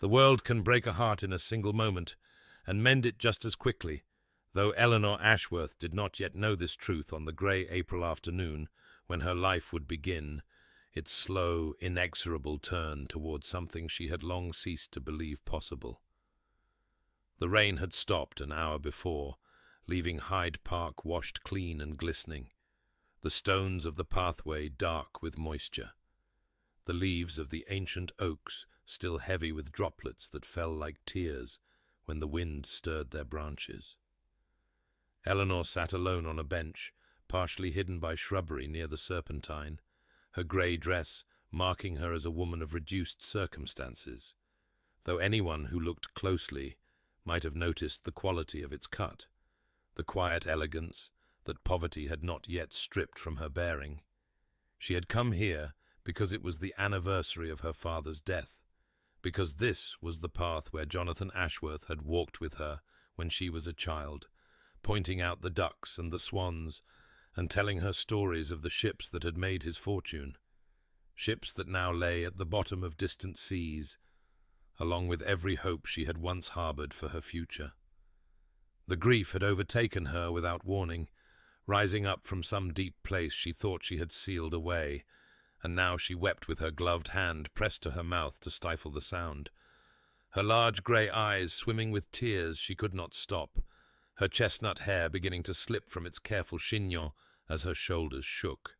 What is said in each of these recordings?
The world can break a heart in a single moment, and mend it just as quickly, though Eleanor Ashworth did not yet know this truth on the grey April afternoon when her life would begin its slow, inexorable turn towards something she had long ceased to believe possible. The rain had stopped an hour before, leaving Hyde Park washed clean and glistening, the stones of the pathway dark with moisture, the leaves of the ancient oaks still heavy with droplets that fell like tears when the wind stirred their branches. Eleanor sat alone on a bench, partially hidden by shrubbery near the Serpentine, her grey dress marking her as a woman of reduced circumstances, though anyone who looked closely might have noticed the quality of its cut, the quiet elegance that poverty had not yet stripped from her bearing. She had come here because it was the anniversary of her father's death, because this was the path where Jonathan Ashworth had walked with her when she was a child, pointing out the ducks and the swans, and telling her stories of the ships that had made his fortune, ships that now lay at the bottom of distant seas, along with every hope she had once harboured for her future. The grief had overtaken her without warning, rising up from some deep place she thought she had sealed away, and now she wept with her gloved hand pressed to her mouth to stifle the sound. Her large grey eyes swimming with tears she could not stop, her chestnut hair beginning to slip from its careful chignon as her shoulders shook.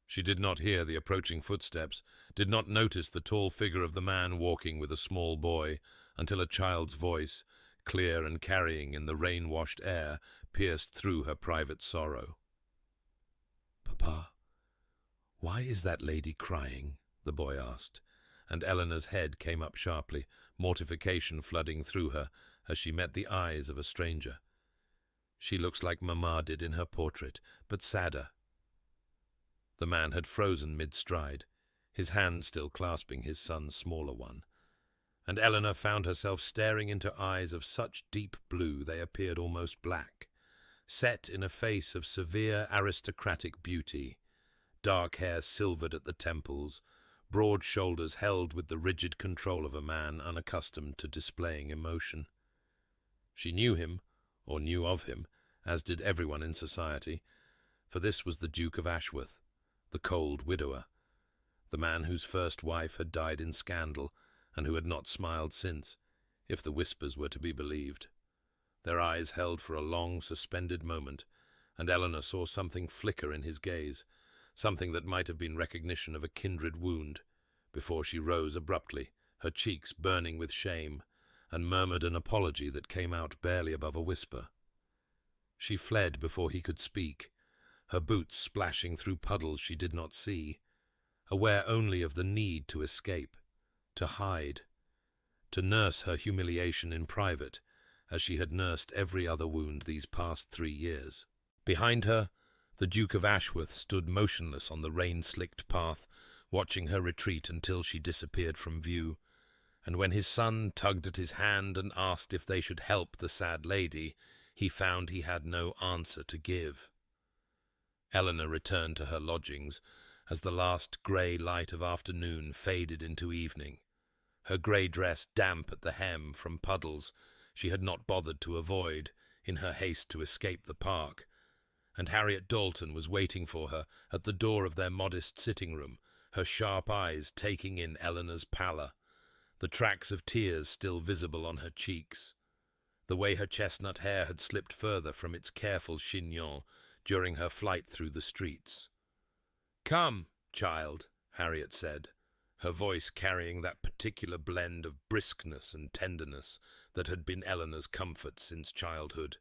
She did not hear the approaching footsteps, did not notice the tall figure of the man walking with a small boy, until a child's voice, clear and carrying in the rain-washed air, pierced through her private sorrow. "Papa, why is that lady crying?" the boy asked, and Eleanor's head came up sharply, mortification flooding through her as she met the eyes of a stranger. "She looks like Mamma did in her portrait, but sadder." The man had frozen mid-stride, his hand still clasping his son's smaller one, and Eleanor found herself staring into eyes of such deep blue they appeared almost black, set in a face of severe aristocratic beauty, dark hair silvered at the temples, broad shoulders held with the rigid control of a man unaccustomed to displaying emotion. She knew him, or knew of him, as did everyone in society, for this was the Duke of Ashworth, the cold widower, the man whose first wife had died in scandal, and who had not smiled since, if the whispers were to be believed. Their eyes held for a long, suspended moment, and Eleanor saw something flicker in his gaze, something that might have been recognition of a kindred wound, before she rose abruptly, her cheeks burning with shame, and murmured an apology that came out barely above a whisper. She fled before he could speak, her boots splashing through puddles she did not see, aware only of the need to escape, to hide, to nurse her humiliation in private, as she had nursed every other wound these past 3 years. Behind her, the Duke of Ashworth stood motionless on the rain-slicked path, watching her retreat until she disappeared from view, and when his son tugged at his hand and asked if they should help the sad lady, he found he had no answer to give. Eleanor returned to her lodgings as the last grey light of afternoon faded into evening, her grey dress damp at the hem from puddles she had not bothered to avoid in her haste to escape the park, and Harriet Dalton was waiting for her at the door of their modest sitting-room, her sharp eyes taking in Eleanor's pallor, the tracks of tears still visible on her cheeks, the way her chestnut hair had slipped further from its careful chignon during her flight through the streets. "Come, child," Harriet said, her voice carrying that particular blend of briskness and tenderness that had been Eleanor's comfort since childhood,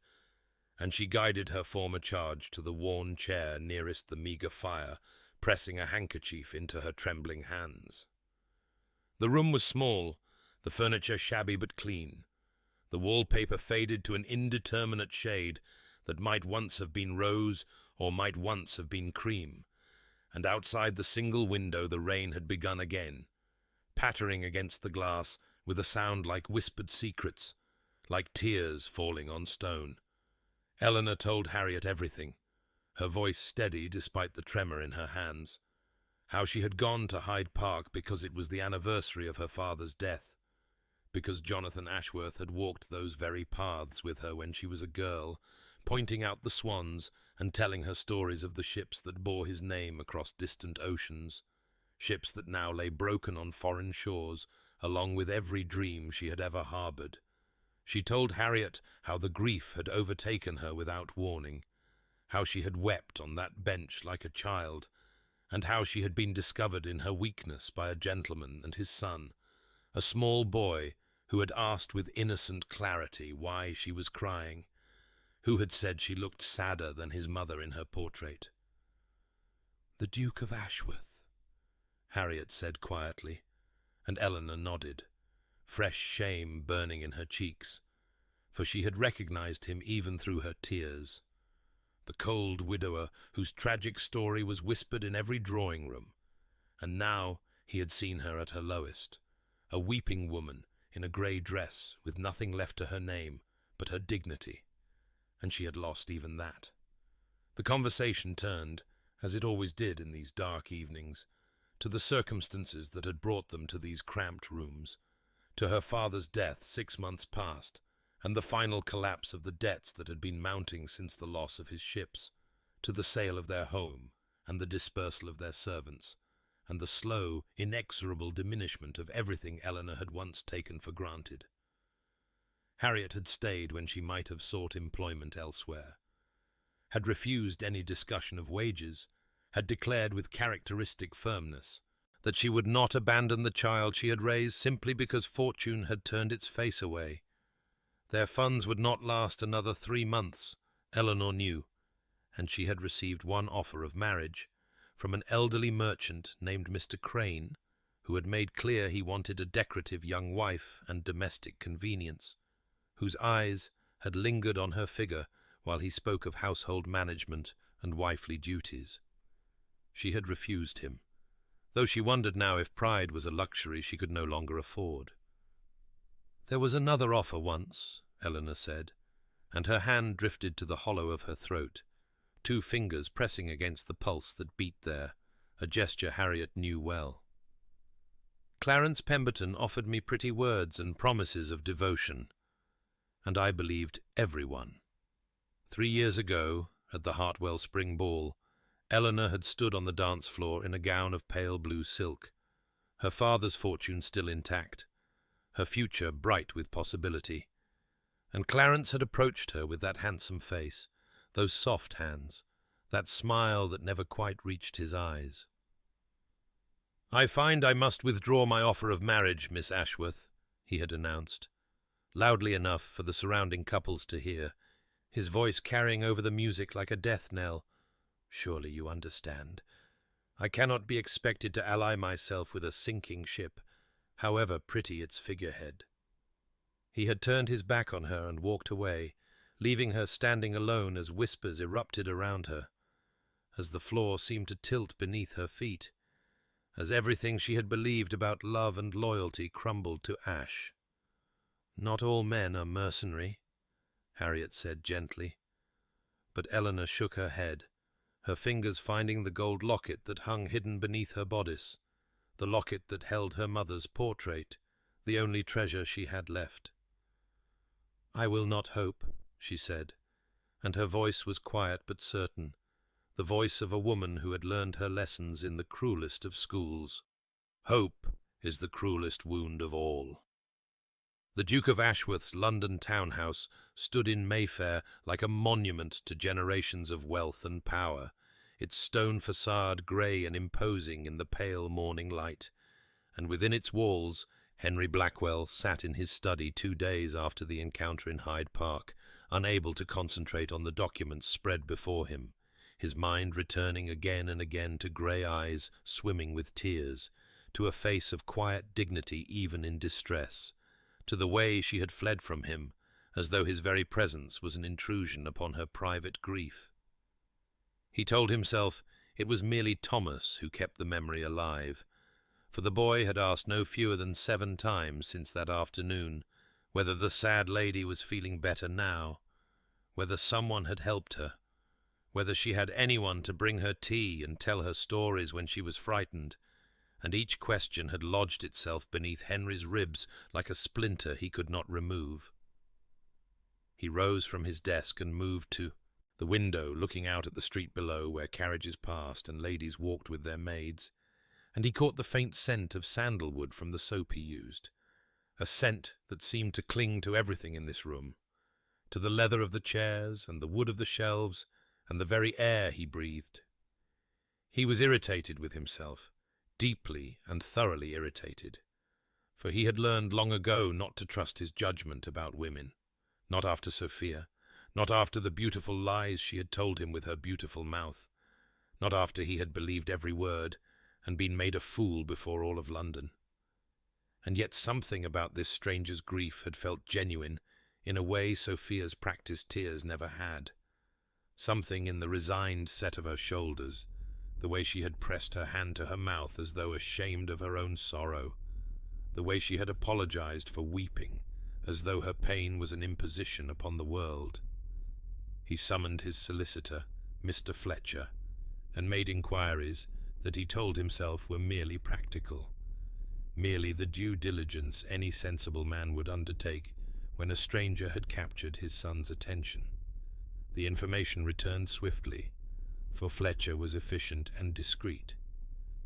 and she guided her former charge to the worn chair nearest the meagre fire, pressing a handkerchief into her trembling hands. The room was small, the furniture shabby but clean, the wallpaper faded to an indeterminate shade that might once have been rose or might once have been cream, and outside the single window the rain had begun again, pattering against the glass with a sound like whispered secrets, like tears falling on stone. Eleanor told Harriet everything, her voice steady despite the tremor in her hands, how she had gone to Hyde Park because it was the anniversary of her father's death, because Jonathan Ashworth had walked those very paths with her when she was a girl, pointing out the swans and telling her stories of the ships that bore his name across distant oceans, ships that now lay broken on foreign shores, along with every dream she had ever harboured. She told Harriet how the grief had overtaken her without warning, how she had wept on that bench like a child, and how she had been discovered in her weakness by a gentleman and his son, a small boy who had asked with innocent clarity why she was crying, who had said she looked sadder than his mother in her portrait. "The Duke of Ashworth," Harriet said quietly, and Eleanor nodded, fresh shame burning in her cheeks, for she had recognized him even through her tears. The cold widower whose tragic story was whispered in every drawing-room, and now he had seen her at her lowest, a weeping woman in a grey dress with nothing left to her name but her dignity, and she had lost even that. The conversation turned, as it always did in these dark evenings, to the circumstances that had brought them to these cramped rooms, to her father's death 6 months past, and the final collapse of the debts that had been mounting since the loss of his ships, to the sale of their home and the dispersal of their servants, and the slow, inexorable diminishment of everything Eleanor had once taken for granted. Harriet had stayed when she might have sought employment elsewhere, had refused any discussion of wages, had declared with characteristic firmness that she would not abandon the child she had raised simply because fortune had turned its face away. Their funds would not last another 3 months, Eleanor knew, and she had received one offer of marriage from an elderly merchant named Mr. Crane, who had made clear he wanted a decorative young wife and domestic convenience, whose eyes had lingered on her figure while he spoke of household management and wifely duties. She had refused him, though she wondered now if pride was a luxury she could no longer afford. "There was another offer once," Eleanor said, and her hand drifted to the hollow of her throat, 2 fingers pressing against the pulse that beat there, a gesture Harriet knew well. "Clarence Pemberton offered me pretty words and promises of devotion, and I believed everyone. 3 years ago, at the Hartwell Spring Ball, Eleanor had stood on the dance floor in a gown of pale blue silk, her father's fortune still intact, her future bright with possibility, and Clarence had approached her with that handsome face, those soft hands, that smile that never quite reached his eyes. "I find I must withdraw my offer of marriage, Miss Ashworth," he had announced, loudly enough for the surrounding couples to hear, his voice carrying over the music like a death knell. "Surely you understand. I cannot be expected to ally myself with a sinking ship, however pretty its figurehead." He had turned his back on her and walked away, leaving her standing alone as whispers erupted around her, as the floor seemed to tilt beneath her feet, as everything she had believed about love and loyalty crumbled to ash. "Not all men are mercenary," Harriet said gently, but Eleanor shook her head, her fingers finding the gold locket that hung hidden beneath her bodice, the locket that held her mother's portrait, the only treasure she had left. "I will not hope," she said, and her voice was quiet but certain, the voice of a woman who had learned her lessons in the cruelest of schools. "Hope is the cruelest wound of all." The Duke of Ashworth's London townhouse stood in Mayfair like a monument to generations of wealth and power, its stone facade grey and imposing in the pale morning light, and within its walls Henry Blackwell sat in his study 2 days after the encounter in Hyde Park, unable to concentrate on the documents spread before him, his mind returning again and again to grey eyes swimming with tears, to a face of quiet dignity even in distress, to the way she had fled from him, as though his very presence was an intrusion upon her private grief. He told himself it was merely Thomas who kept the memory alive, for the boy had asked no fewer than 7 times since that afternoon whether the sad lady was feeling better now, whether someone had helped her, whether she had anyone to bring her tea and tell her stories when she was frightened, and each question had lodged itself beneath Henry's ribs like a splinter he could not remove. He rose from his desk and moved to the window, looking out at the street below where carriages passed and ladies walked with their maids, and he caught the faint scent of sandalwood from the soap he used, a scent that seemed to cling to everything in this room, to the leather of the chairs and the wood of the shelves and the very air he breathed. He was irritated with himself, deeply and thoroughly irritated, for he had learned long ago not to trust his judgment about women, not after Sophia, not after the beautiful lies she had told him with her beautiful mouth, not after he had believed every word and been made a fool before all of London. And yet something about this stranger's grief had felt genuine in a way Sophia's practised tears never had. Something in the resigned set of her shoulders, the way she had pressed her hand to her mouth as though ashamed of her own sorrow, the way she had apologized for weeping as though her pain was an imposition upon the world. He summoned his solicitor, Mr. Fletcher, and made inquiries that he told himself were merely practical, merely the due diligence any sensible man would undertake when a stranger had captured his son's attention. The information returned swiftly, for Fletcher was efficient and discreet.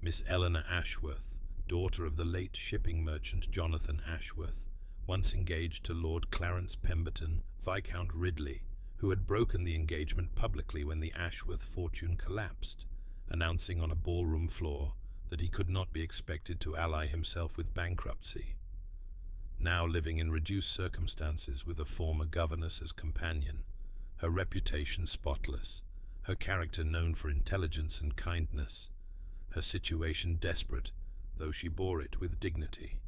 Miss Eleanor Ashworth, daughter of the late shipping merchant Jonathan Ashworth, once engaged to Lord Clarence Pemberton, Viscount Ridley, who had broken the engagement publicly when the Ashworth fortune collapsed, announcing on a ballroom floor that he could not be expected to ally himself with bankruptcy. Now living in reduced circumstances with a former governess as companion, her reputation spotless, her character known for intelligence and kindness, her situation desperate, though she bore it with dignity.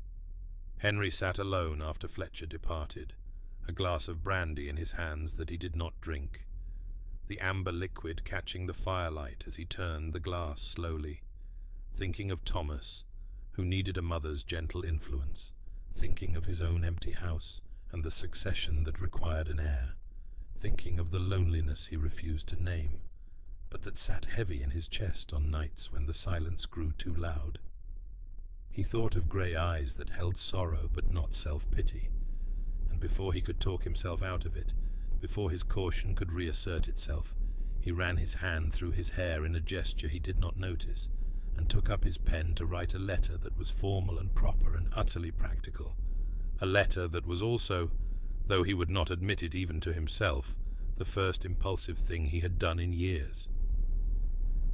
Henry sat alone after Fletcher departed, a glass of brandy in his hands that he did not drink, the amber liquid catching the firelight as he turned the glass slowly, thinking of Thomas, who needed a mother's gentle influence, thinking of his own empty house and the succession that required an heir, thinking of the loneliness he refused to name, but that sat heavy in his chest on nights when the silence grew too loud. He thought of grey eyes that held sorrow but not self-pity, and before he could talk himself out of it, before his caution could reassert itself, he ran his hand through his hair in a gesture he did not notice, and took up his pen to write a letter that was formal and proper and utterly practical, a letter that was also, though he would not admit it even to himself, the first impulsive thing he had done in years.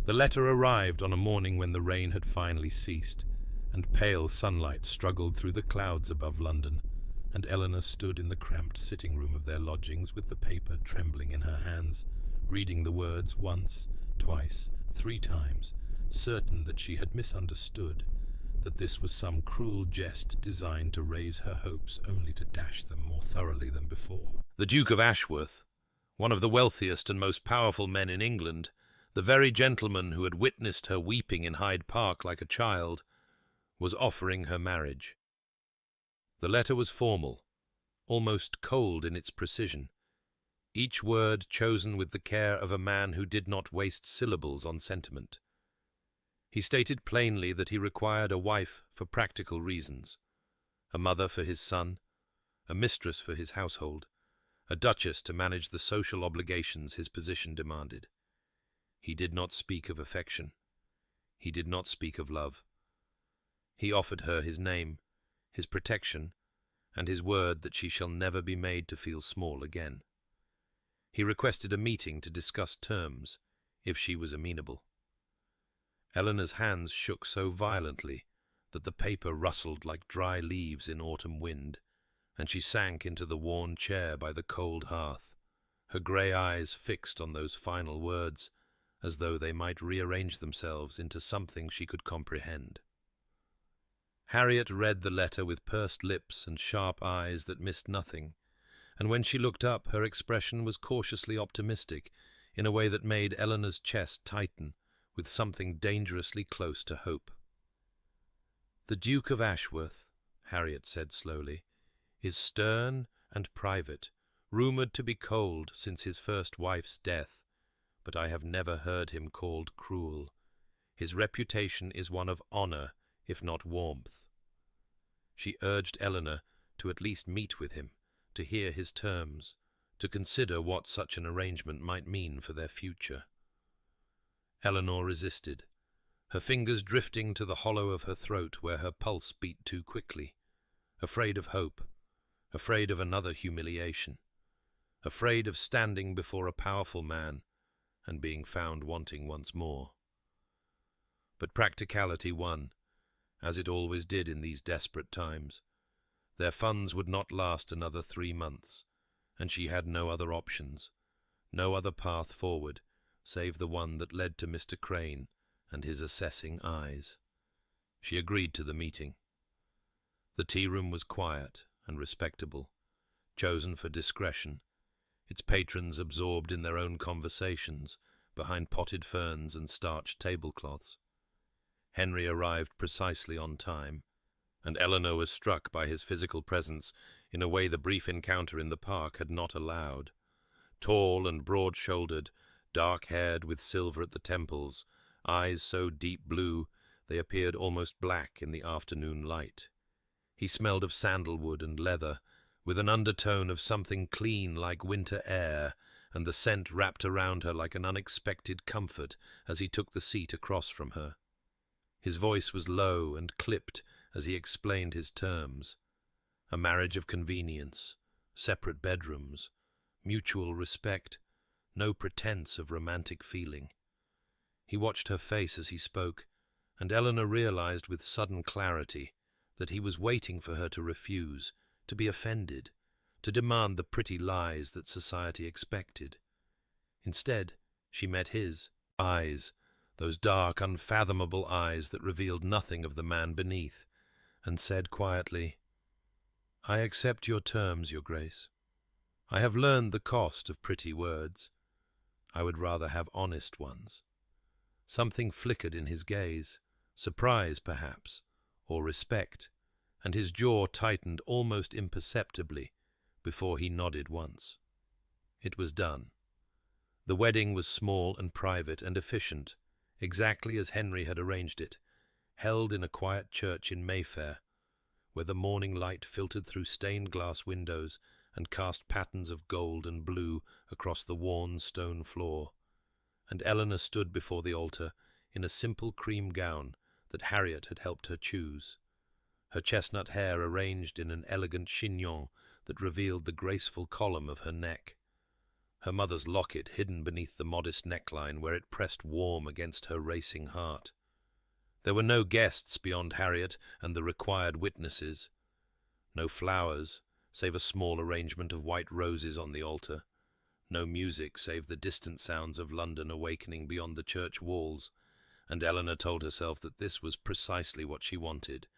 The letter arrived on a morning when the rain had finally ceased, and pale sunlight struggled through the clouds above London, and Eleanor stood in the cramped sitting-room of their lodgings with the paper trembling in her hands, reading the words once, twice, 3 times, certain that she had misunderstood, that this was some cruel jest designed to raise her hopes only to dash them more thoroughly than before. The Duke of Ashworth, one of the wealthiest and most powerful men in England, the very gentleman who had witnessed her weeping in Hyde Park like a child, was offering her marriage. The letter was formal, almost cold in its precision, each word chosen with the care of a man who did not waste syllables on sentiment. He stated plainly that he required a wife for practical reasons, a mother for his son, a mistress for his household, a duchess to manage the social obligations his position demanded. He did not speak of affection. He did not speak of love. He offered her his name, his protection, and his word that she shall never be made to feel small again. He requested a meeting to discuss terms, if she was amenable. Eleanor's hands shook so violently that the paper rustled like dry leaves in autumn wind, and she sank into the worn chair by the cold hearth, her grey eyes fixed on those final words, as though they might rearrange themselves into something she could comprehend. Harriet read the letter with pursed lips and sharp eyes that missed nothing, and when she looked up her expression was cautiously optimistic in a way that made Eleanor's chest tighten with something dangerously close to hope. "The Duke of Ashworth," Harriet said slowly, "is stern and private, rumoured to be cold since his first wife's death, but I have never heard him called cruel. His reputation is one of honour if not warmth. She urged Eleanor to at least meet with him, to hear his terms, to consider what such an arrangement might mean for their future. Eleanor resisted, her fingers drifting to the hollow of her throat where her pulse beat too quickly, afraid of hope, afraid of another humiliation, afraid of standing before a powerful man and being found wanting once more. But practicality won, as it always did in these desperate times. Their funds would not last another 3 months, and she had no other options, no other path forward, save the one that led to Mr. Crane and his assessing eyes. She agreed to the meeting. The tea-room was quiet and respectable, chosen for discretion, its patrons absorbed in their own conversations behind potted ferns and starched tablecloths. Henry arrived precisely on time, and Eleanor was struck by his physical presence in a way the brief encounter in the park had not allowed. Tall and broad-shouldered, dark-haired with silver at the temples, eyes so deep blue they appeared almost black in the afternoon light. He smelled of sandalwood and leather, with an undertone of something clean like winter air, and the scent wrapped around her like an unexpected comfort as he took the seat across from her. His voice was low and clipped as he explained his terms. A marriage of convenience, separate bedrooms, mutual respect, no pretense of romantic feeling. He watched her face as he spoke, and Eleanor realized with sudden clarity that he was waiting for her to refuse, to be offended, to demand the pretty lies that society expected. Instead, she met his eyes, those dark, unfathomable eyes that revealed nothing of the man beneath, and said quietly, "I accept your terms, Your Grace. I have learned the cost of pretty words. I would rather have honest ones." Something flickered in his gaze, surprise perhaps, or respect, and his jaw tightened almost imperceptibly before he nodded once. It was done. The wedding was small and private and efficient, exactly as Henry had arranged it, held in a quiet church in Mayfair, where the morning light filtered through stained glass windows and cast patterns of gold and blue across the worn stone floor. And Eleanor stood before the altar in a simple cream gown that Harriet had helped her choose, her chestnut hair arranged in an elegant chignon that revealed the graceful column of her neck, her mother's locket hidden beneath the modest neckline where it pressed warm against her racing heart. There were no guests beyond Harriet and the required witnesses, no flowers save a small arrangement of white roses on the altar, no music save the distant sounds of London awakening beyond the church walls, and Eleanor told herself that this was precisely what she wanted,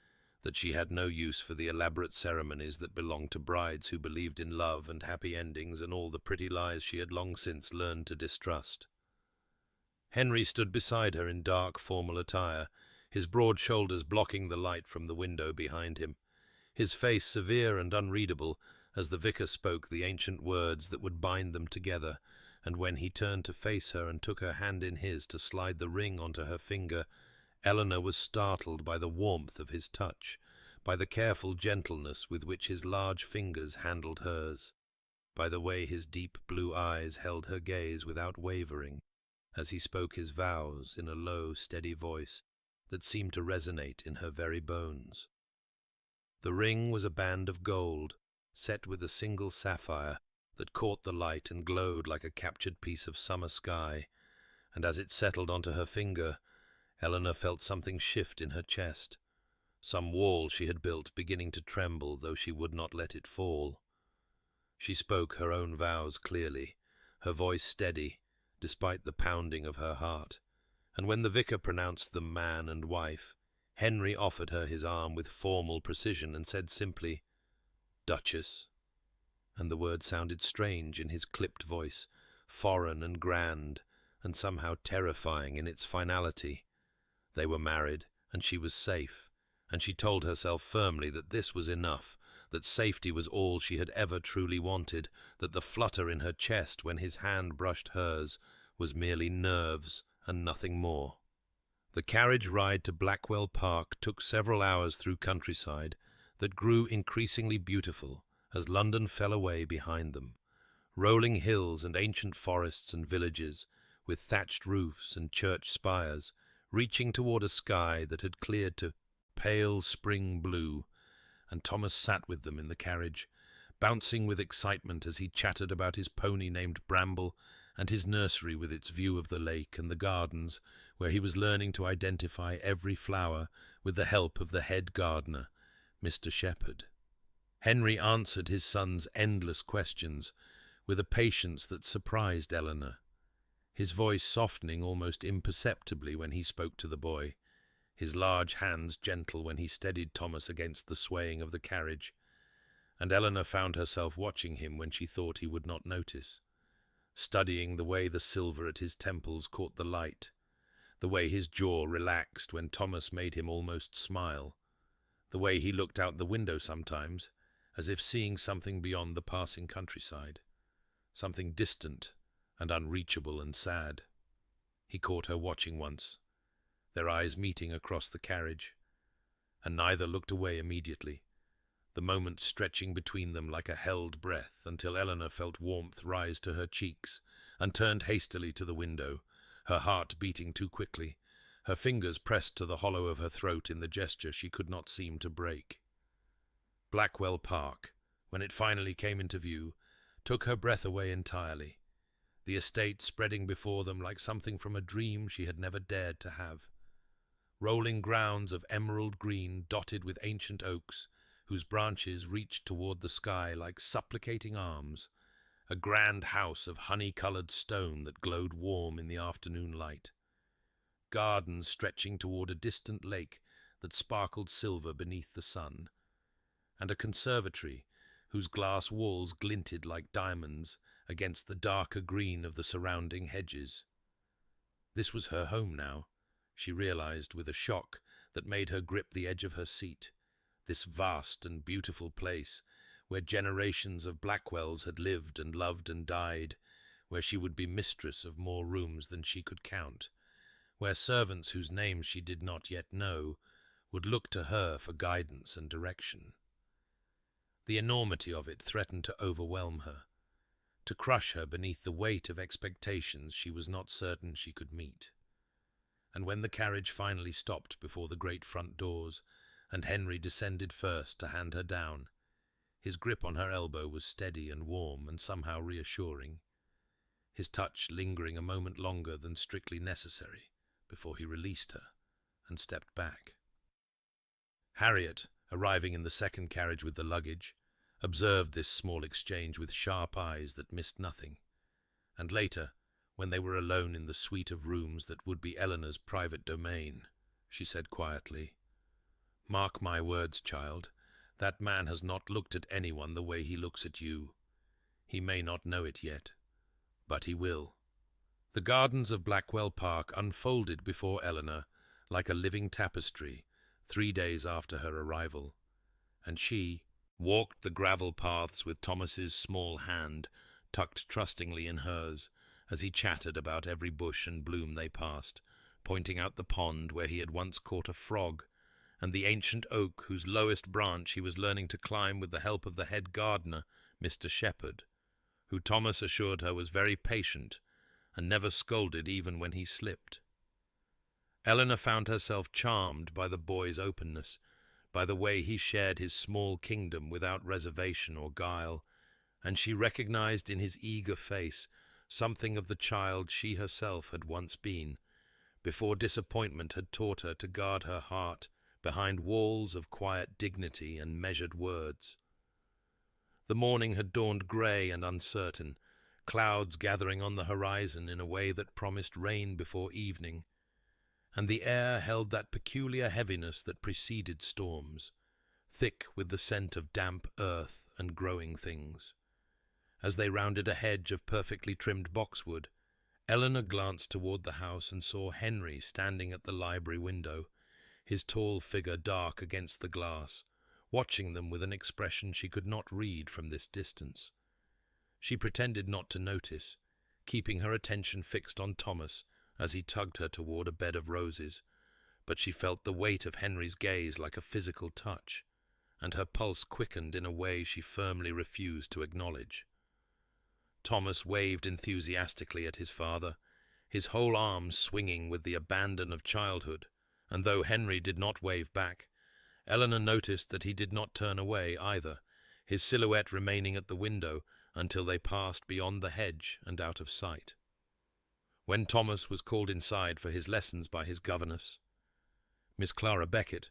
that she had no use for the elaborate ceremonies that belonged to brides who believed in love and happy endings and all the pretty lies she had long since learned to distrust. Henry stood beside her in dark, formal attire, his broad shoulders blocking the light from the window behind him, his face severe and unreadable as the vicar spoke the ancient words that would bind them together, and when he turned to face her and took her hand in his to slide the ring onto her finger, Eleanor was startled by the warmth of his touch, by the careful gentleness with which his large fingers handled hers, by the way his deep blue eyes held her gaze without wavering, as he spoke his vows in a low, steady voice that seemed to resonate in her very bones. The ring was a band of gold, set with a single sapphire that caught the light and glowed like a captured piece of summer sky, and as it settled onto her finger, Eleanor felt something shift in her chest, some wall she had built beginning to tremble, though she would not let it fall. She spoke her own vows clearly, her voice steady, despite the pounding of her heart, and when the vicar pronounced them man and wife, Henry offered her his arm with formal precision and said simply, "Duchess," and the word sounded strange in his clipped voice, foreign and grand, and somehow terrifying in its finality. They were married, and she was safe, and she told herself firmly that this was enough, that safety was all she had ever truly wanted, that the flutter in her chest when his hand brushed hers was merely nerves and nothing more. The carriage ride to Blackwell Park took several hours through countryside that grew increasingly beautiful as London fell away behind them. Rolling hills and ancient forests and villages, with thatched roofs and church spires, reaching toward a sky that had cleared to pale spring blue, and Thomas sat with them in the carriage, bouncing with excitement as he chattered about his pony named Bramble and his nursery with its view of the lake and the gardens, where he was learning to identify every flower with the help of the head gardener, Mr. Shepherd. Henry answered his son's endless questions with a patience that surprised Eleanor, his voice softening almost imperceptibly when he spoke to the boy, his large hands gentle when he steadied Thomas against the swaying of the carriage, and Eleanor found herself watching him when she thought he would not notice, studying the way the silver at his temples caught the light, the way his jaw relaxed when Thomas made him almost smile, the way he looked out the window sometimes, as if seeing something beyond the passing countryside, something distant and unreachable and sad. He caught her watching once, their eyes meeting across the carriage, and neither looked away immediately, the moment stretching between them like a held breath until Eleanor felt warmth rise to her cheeks and turned hastily to the window, her heart beating too quickly, her fingers pressed to the hollow of her throat in the gesture she could not seem to break. Blackwell Park, when it finally came into view, took her breath away entirely, the estate spreading before them like something from a dream she had never dared to have. Rolling grounds of emerald green dotted with ancient oaks, whose branches reached toward the sky like supplicating arms, a grand house of honey-colored stone that glowed warm in the afternoon light, gardens stretching toward a distant lake that sparkled silver beneath the sun, and a conservatory whose glass walls glinted like diamonds against the darker green of the surrounding hedges. This was her home now, she realized with a shock that made her grip the edge of her seat, this vast and beautiful place where generations of Blackwells had lived and loved and died, where she would be mistress of more rooms than she could count, where servants whose names she did not yet know would look to her for guidance and direction. The enormity of it threatened to overwhelm her, to crush her beneath the weight of expectations she was not certain she could meet. And when the carriage finally stopped before the great front doors, and Henry descended first to hand her down, his grip on her elbow was steady and warm and somehow reassuring, his touch lingering a moment longer than strictly necessary before he released her and stepped back. Harriet, arriving in the second carriage with the luggage, observed this small exchange with sharp eyes that missed nothing, and later, when they were alone in the suite of rooms that would be Eleanor's private domain, she said quietly, "Mark my words, child, that man has not looked at anyone the way he looks at you. He may not know it yet, but he will." The gardens of Blackwell Park unfolded before Eleanor like a living tapestry 3 days after her arrival, and she walked the gravel paths with Thomas's small hand tucked trustingly in hers as he chattered about every bush and bloom they passed, pointing out the pond where he had once caught a frog, and the ancient oak whose lowest branch he was learning to climb with the help of the head gardener, Mr. Shepherd, who Thomas assured her was very patient and never scolded even when he slipped. Eleanor found herself charmed by the boy's openness, by the way he shared his small kingdom without reservation or guile, and she recognized in his eager face something of the child she herself had once been, before disappointment had taught her to guard her heart behind walls of quiet dignity and measured words. The morning had dawned grey and uncertain, clouds gathering on the horizon in a way that promised rain before evening, and the air held that peculiar heaviness that preceded storms, thick with the scent of damp earth and growing things. As they rounded a hedge of perfectly trimmed boxwood, Eleanor glanced toward the house and saw Henry standing at the library window, his tall figure dark against the glass, watching them with an expression she could not read from this distance. She pretended not to notice, keeping her attention fixed on Thomas as he tugged her toward a bed of roses, but she felt the weight of Henry's gaze like a physical touch, and her pulse quickened in a way she firmly refused to acknowledge. Thomas waved enthusiastically at his father, his whole arm swinging with the abandon of childhood, and though Henry did not wave back, Eleanor noticed that he did not turn away either, his silhouette remaining at the window until they passed beyond the hedge and out of sight. When Thomas was called inside for his lessons by his governess, Miss Clara Beckett,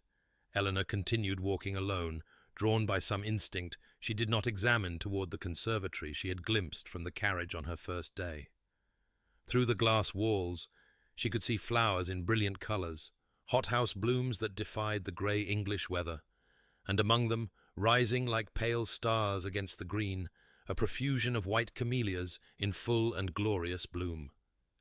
Eleanor continued walking alone, drawn by some instinct she did not examine toward the conservatory she had glimpsed from the carriage on her first day. Through the glass walls she could see flowers in brilliant colours, hothouse blooms that defied the grey English weather, and among them, rising like pale stars against the green, a profusion of white camellias in full and glorious bloom.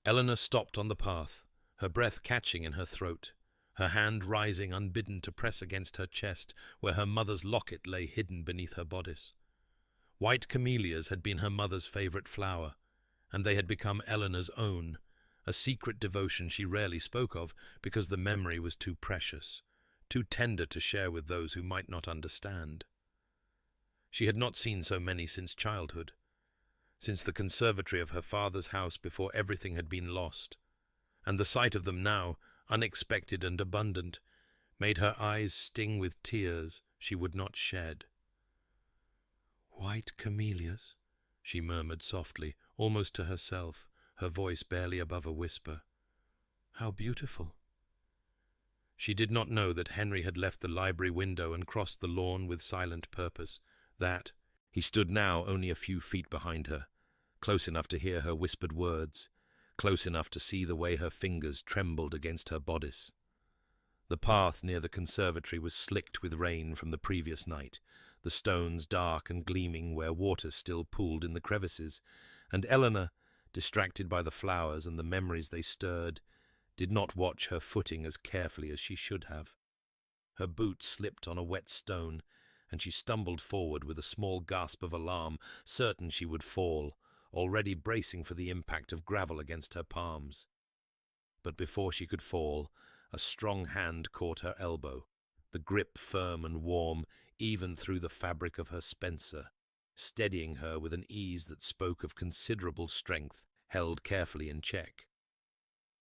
Eleanor stopped on the path, her breath catching in her throat, her hand rising unbidden to press against her chest where her mother's locket lay hidden beneath her bodice. White camellias had been her mother's favourite flower, and they had become Eleanor's own, a secret devotion she rarely spoke of because the memory was too precious, too tender to share with those who might not understand. She had not seen so many since childhood, since the conservatory of her father's house before everything had been lost, and the sight of them now, unexpected and abundant, made her eyes sting with tears she would not shed. "White camellias," she murmured softly, almost to herself, her voice barely above a whisper. "How beautiful!" She did not know that Henry had left the library window and crossed the lawn with silent purpose, that he stood now only a few feet behind her, close enough to hear her whispered words, close enough to see the way her fingers trembled against her bodice. The path near the conservatory was slicked with rain from the previous night, the stones dark and gleaming where water still pooled in the crevices, and Eleanor, distracted by the flowers and the memories they stirred, did not watch her footing as carefully as she should have. Her boot slipped on a wet stone, and she stumbled forward with a small gasp of alarm, certain she would fall, already bracing for the impact of gravel against her palms. But before she could fall, a strong hand caught her elbow, the grip firm and warm even through the fabric of her spencer, steadying her with an ease that spoke of considerable strength, held carefully in check.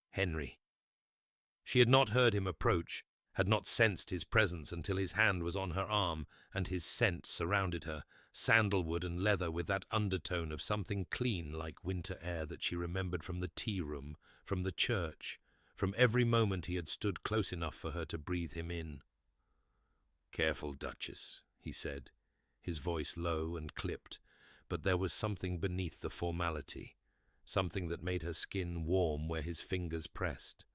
Henry. She had not heard him approach, had not sensed his presence until his hand was on her arm and his scent surrounded her, sandalwood and leather with that undertone of something clean like winter air that she remembered from the tea-room, from the church, from every moment he had stood close enough for her to breathe him in. "Careful, Duchess," he said, his voice low and clipped, but there was something beneath the formality, something that made her skin warm where his fingers pressed.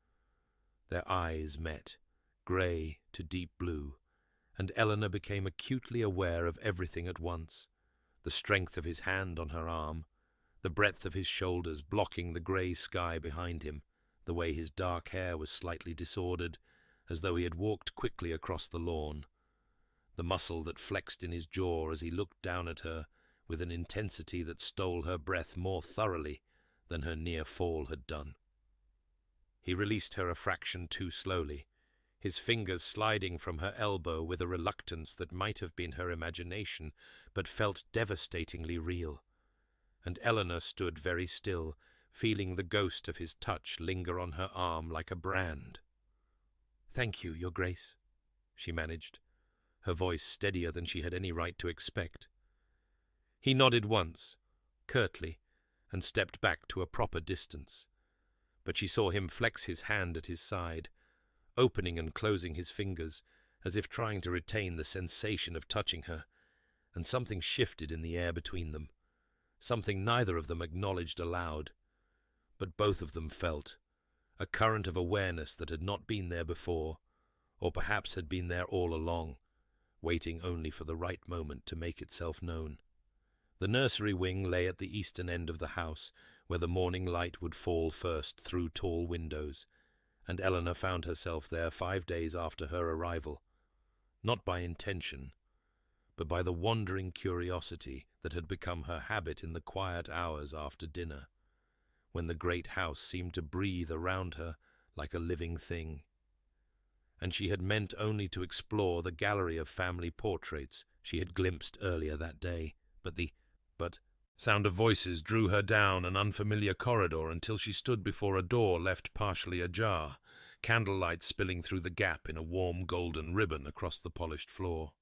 Their eyes met, grey to deep blue, and Eleanor became acutely aware of everything at once, the strength of his hand on her arm, the breadth of his shoulders blocking the grey sky behind him, the way his dark hair was slightly disordered, as though he had walked quickly across the lawn, the muscle that flexed in his jaw as he looked down at her with an intensity that stole her breath more thoroughly than her near fall had done. He released her a fraction too slowly, his fingers sliding from her elbow with a reluctance that might have been her imagination, but felt devastatingly real, and Eleanor stood very still, feeling the ghost of his touch linger on her arm like a brand. "Thank you, Your Grace," she managed, her voice steadier than she had any right to expect. He nodded once, curtly, and stepped back to a proper distance, but she saw him flex his hand at his side, opening and closing his fingers, as if trying to retain the sensation of touching her, and something shifted in the air between them, something neither of them acknowledged aloud, but both of them felt, a current of awareness that had not been there before, or perhaps had been there all along, waiting only for the right moment to make itself known. The nursery wing lay at the eastern end of the house, where the morning light would fall first through tall windows, and Eleanor found herself there 5 days after her arrival, not by intention, but by the wandering curiosity that had become her habit in the quiet hours after dinner, when the great house seemed to breathe around her like a living thing. and she had meant only to explore the gallery of family portraits she had glimpsed earlier that day. But sound of voices drew her down an unfamiliar corridor until she stood before a door left partially ajar, candlelight spilling through the gap in a warm golden ribbon across the polished floor.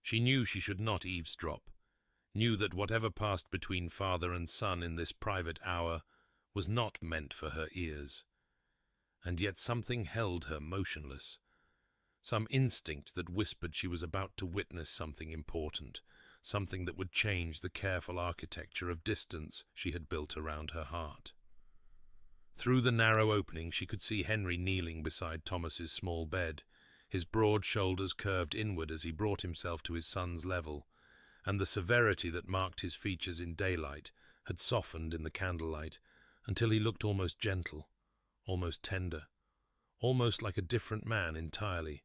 She knew she should not eavesdrop, knew that whatever passed between father and son in this private hour was not meant for her ears. And yet something held her motionless, some instinct that whispered she was about to witness something important, something that would change the careful architecture of distance she had built around her heart. Through the narrow opening she could see Henry kneeling beside Thomas's small bed, his broad shoulders curved inward as he brought himself to his son's level, and the severity that marked his features in daylight had softened in the candlelight until he looked almost gentle, almost tender, almost like a different man entirely,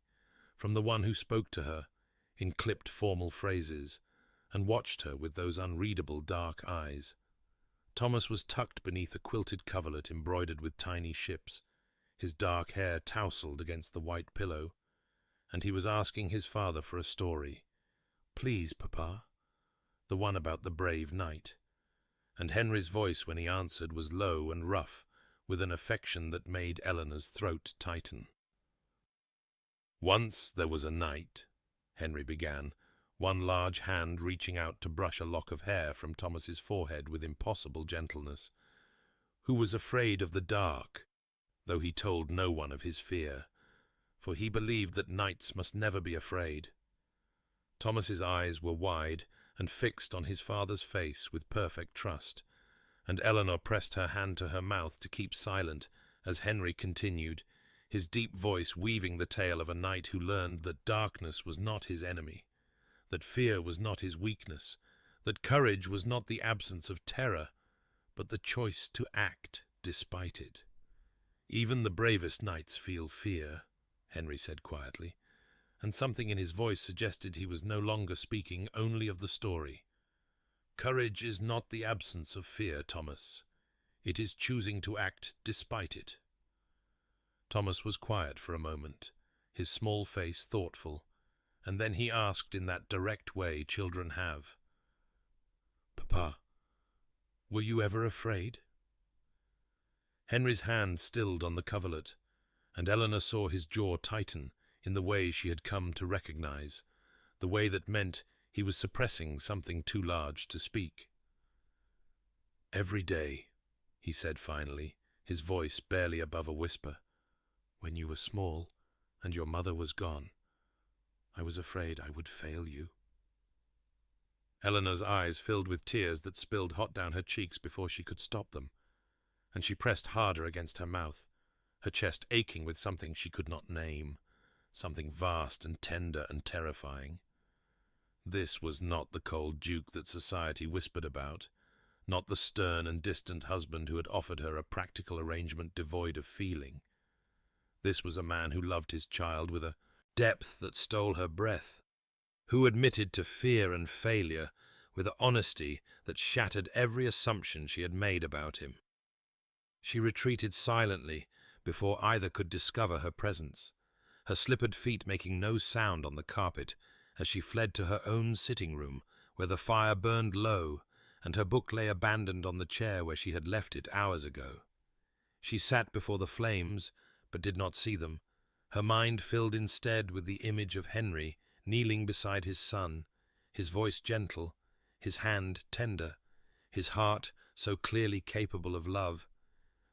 from the one who spoke to her in clipped formal phrases and watched her with those unreadable dark eyes. Thomas was tucked beneath a quilted coverlet embroidered with tiny ships, his dark hair tousled against the white pillow, and he was asking his father for a story. "Please, Papa," the one about the brave knight. And Henry's voice when he answered was low and rough, with an affection that made Eleanor's throat tighten. "Once there was a knight," Henry began, one large hand reaching out to brush a lock of hair from Thomas's forehead with impossible gentleness, "who was afraid of the dark, though he told no one of his fear, for he believed that knights must never be afraid." Thomas's eyes were wide and fixed on his father's face with perfect trust, and Eleanor pressed her hand to her mouth to keep silent as Henry continued, his deep voice weaving the tale of a knight who learned that darkness was not his enemy, that fear was not his weakness, that courage was not the absence of terror, but the choice to act despite it. "Even the bravest knights feel fear," Henry said quietly, and something in his voice suggested he was no longer speaking only of the story. "Courage is not the absence of fear, Thomas. It is choosing to act despite it." Thomas was quiet for a moment, his small face thoughtful, and then he asked in that direct way children have, "Papa, were you ever afraid?" Henry's hand stilled on the coverlet, and Eleanor saw his jaw tighten in the way she had come to recognize, the way that meant he was suppressing something too large to speak. "Every day," he said finally, his voice barely above a whisper, "when you were small and your mother was gone, I was afraid I would fail you." Eleanor's eyes filled with tears that spilled hot down her cheeks before she could stop them, and she pressed harder against her mouth, her chest aching with something she could not name, something vast and tender and terrifying. This was not the cold duke that society whispered about, not the stern and distant husband who had offered her a practical arrangement devoid of feeling. This was a man who loved his child with a depth that stole her breath, who admitted to fear and failure with an honesty that shattered every assumption she had made about him. She retreated silently before either could discover her presence, her slippered feet making no sound on the carpet as she fled to her own sitting room where the fire burned low and her book lay abandoned on the chair where she had left it hours ago. She sat before the flames, but did not see them, her mind filled instead with the image of Henry kneeling beside his son, his voice gentle, his hand tender, his heart so clearly capable of love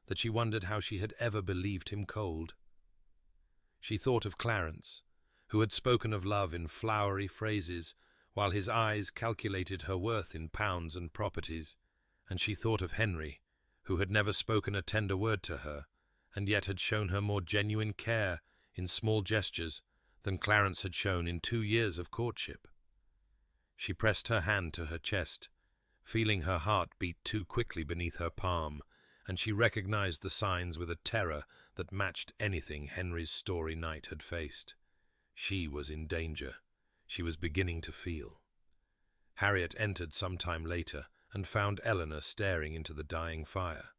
that she wondered how she had ever believed him cold. She thought of Clarence, who had spoken of love in flowery phrases, while his eyes calculated her worth in pounds and properties, and she thought of Henry, who had never spoken a tender word to her, and yet had shown her more genuine care in small gestures than Clarence had shown in 2 years of courtship. She pressed her hand to her chest, feeling her heart beat too quickly beneath her palm, and she recognized the signs with a terror that matched anything Henry's story night had faced. She was in danger. She was beginning to feel. Harriet entered some time later and found Eleanor staring into the dying fire,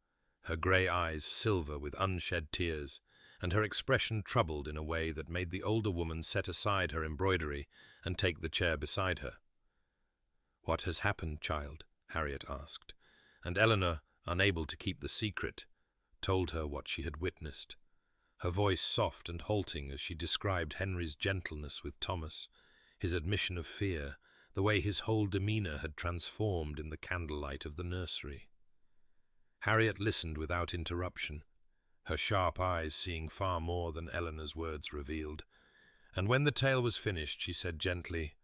her grey eyes silver with unshed tears, and her expression troubled in a way that made the older woman set aside her embroidery and take the chair beside her. "What has happened, child?" Harriet asked, and Eleanor, unable to keep the secret, told her what she had witnessed, her voice soft and halting as she described Henry's gentleness with Thomas, his admission of fear, the way his whole demeanour had transformed in the candlelight of the nursery. Harriet listened without interruption, her sharp eyes seeing far more than Eleanor's words revealed, and when the tale was finished she said gently,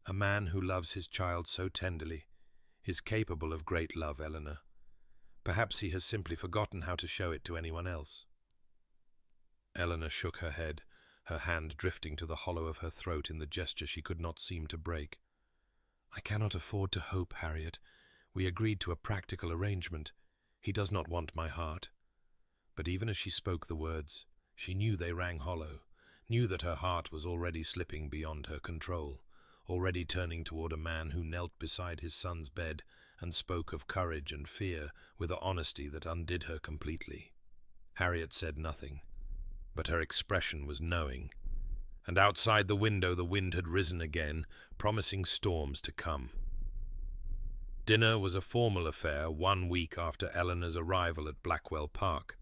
"A man who loves his child so tenderly is capable of great love, Eleanor. Perhaps he has simply forgotten how to show it to anyone else." Eleanor shook her head, her hand drifting to the hollow of her throat in the gesture she could not seem to break. "I cannot afford to hope, Harriet. We agreed to a practical arrangement. He does not want my heart." But even as she spoke the words, she knew they rang hollow, knew that her heart was already slipping beyond her control, already turning toward a man who knelt beside his son's bed and spoke of courage and fear with a honesty that undid her completely. Harriet said nothing, but her expression was knowing, and outside the window the wind had risen again, promising storms to come. Dinner was a formal affair 1 week after Eleanor's arrival at Blackwell Park,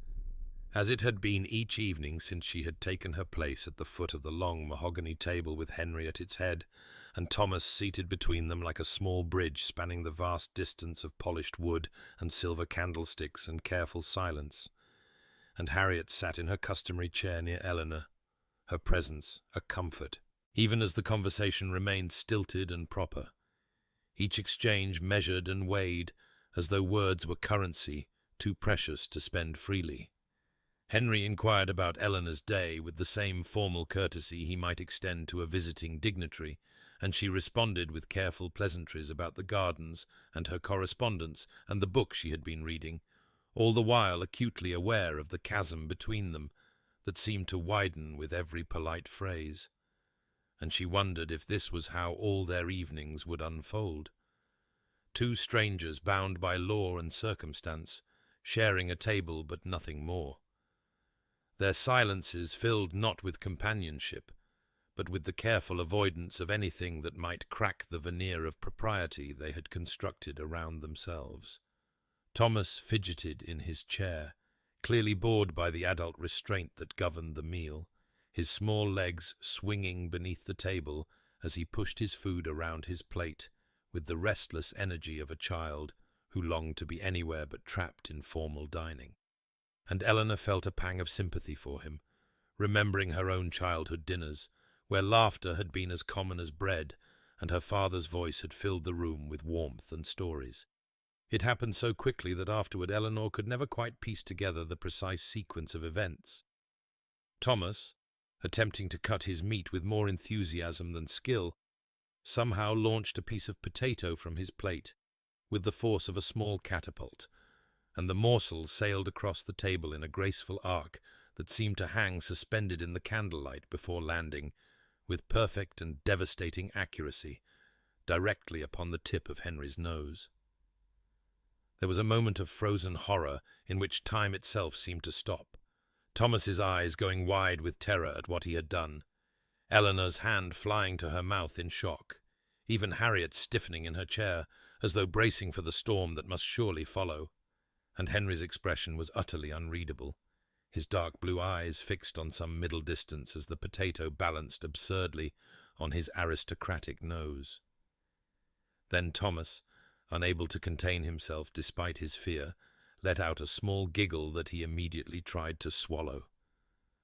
as it had been each evening since she had taken her place at the foot of the long mahogany table with Henry at its head, and Thomas seated between them like a small bridge spanning the vast distance of polished wood and silver candlesticks and careful silence. And Harriet sat in her customary chair near Eleanor, her presence a comfort, even as the conversation remained stilted and proper, each exchange measured and weighed as though words were currency too precious to spend freely. Henry inquired about Eleanor's day with the same formal courtesy he might extend to a visiting dignitary, and she responded with careful pleasantries about the gardens and her correspondence and the book she had been reading, all the while acutely aware of the chasm between them that seemed to widen with every polite phrase. And she wondered if this was how all their evenings would unfold. Two strangers bound by law and circumstance, sharing a table but nothing more. Their silences filled not with companionship, but with the careful avoidance of anything that might crack the veneer of propriety they had constructed around themselves. Thomas fidgeted in his chair, clearly bored by the adult restraint that governed the meal, his small legs swinging beneath the table as he pushed his food around his plate with the restless energy of a child who longed to be anywhere but trapped in formal dining. And Eleanor felt a pang of sympathy for him, remembering her own childhood dinners, where laughter had been as common as bread, and her father's voice had filled the room with warmth and stories. It happened so quickly that afterward Eleanor could never quite piece together the precise sequence of events. Thomas, attempting to cut his meat with more enthusiasm than skill, somehow launched a piece of potato from his plate with the force of a small catapult, and the morsel sailed across the table in a graceful arc that seemed to hang suspended in the candlelight before landing, with perfect and devastating accuracy, directly upon the tip of Henry's nose. There was a moment of frozen horror in which time itself seemed to stop, Thomas's eyes going wide with terror at what he had done, Eleanor's hand flying to her mouth in shock, even Harriet stiffening in her chair, as though bracing for the storm that must surely follow. And Henry's expression was utterly unreadable, his dark blue eyes fixed on some middle distance as the potato balanced absurdly on his aristocratic nose. Then Thomas, unable to contain himself despite his fear, let out a small giggle that he immediately tried to swallow.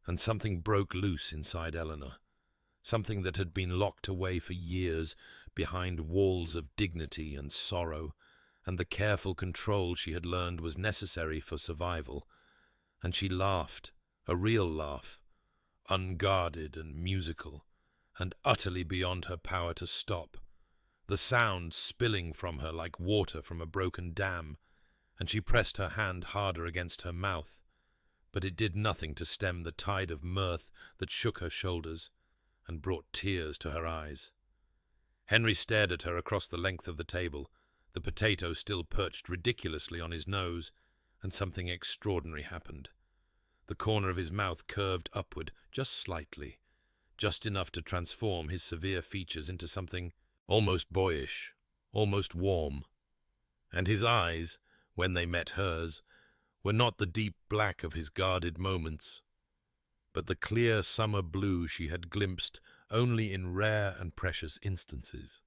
And something broke loose inside Eleanor, something that had been locked away for years behind walls of dignity and sorrow, and the careful control she had learned was necessary for survival, and she laughed, a real laugh, unguarded and musical, and utterly beyond her power to stop, the sound spilling from her like water from a broken dam, and she pressed her hand harder against her mouth, but it did nothing to stem the tide of mirth that shook her shoulders and brought tears to her eyes. Henry stared at her across the length of the table, the potato still perched ridiculously on his nose, and something extraordinary happened. The corner of his mouth curved upward just slightly, just enough to transform his severe features into something almost boyish, almost warm. And his eyes, when they met hers, were not the deep black of his guarded moments, but the clear summer blue she had glimpsed only in rare and precious instances.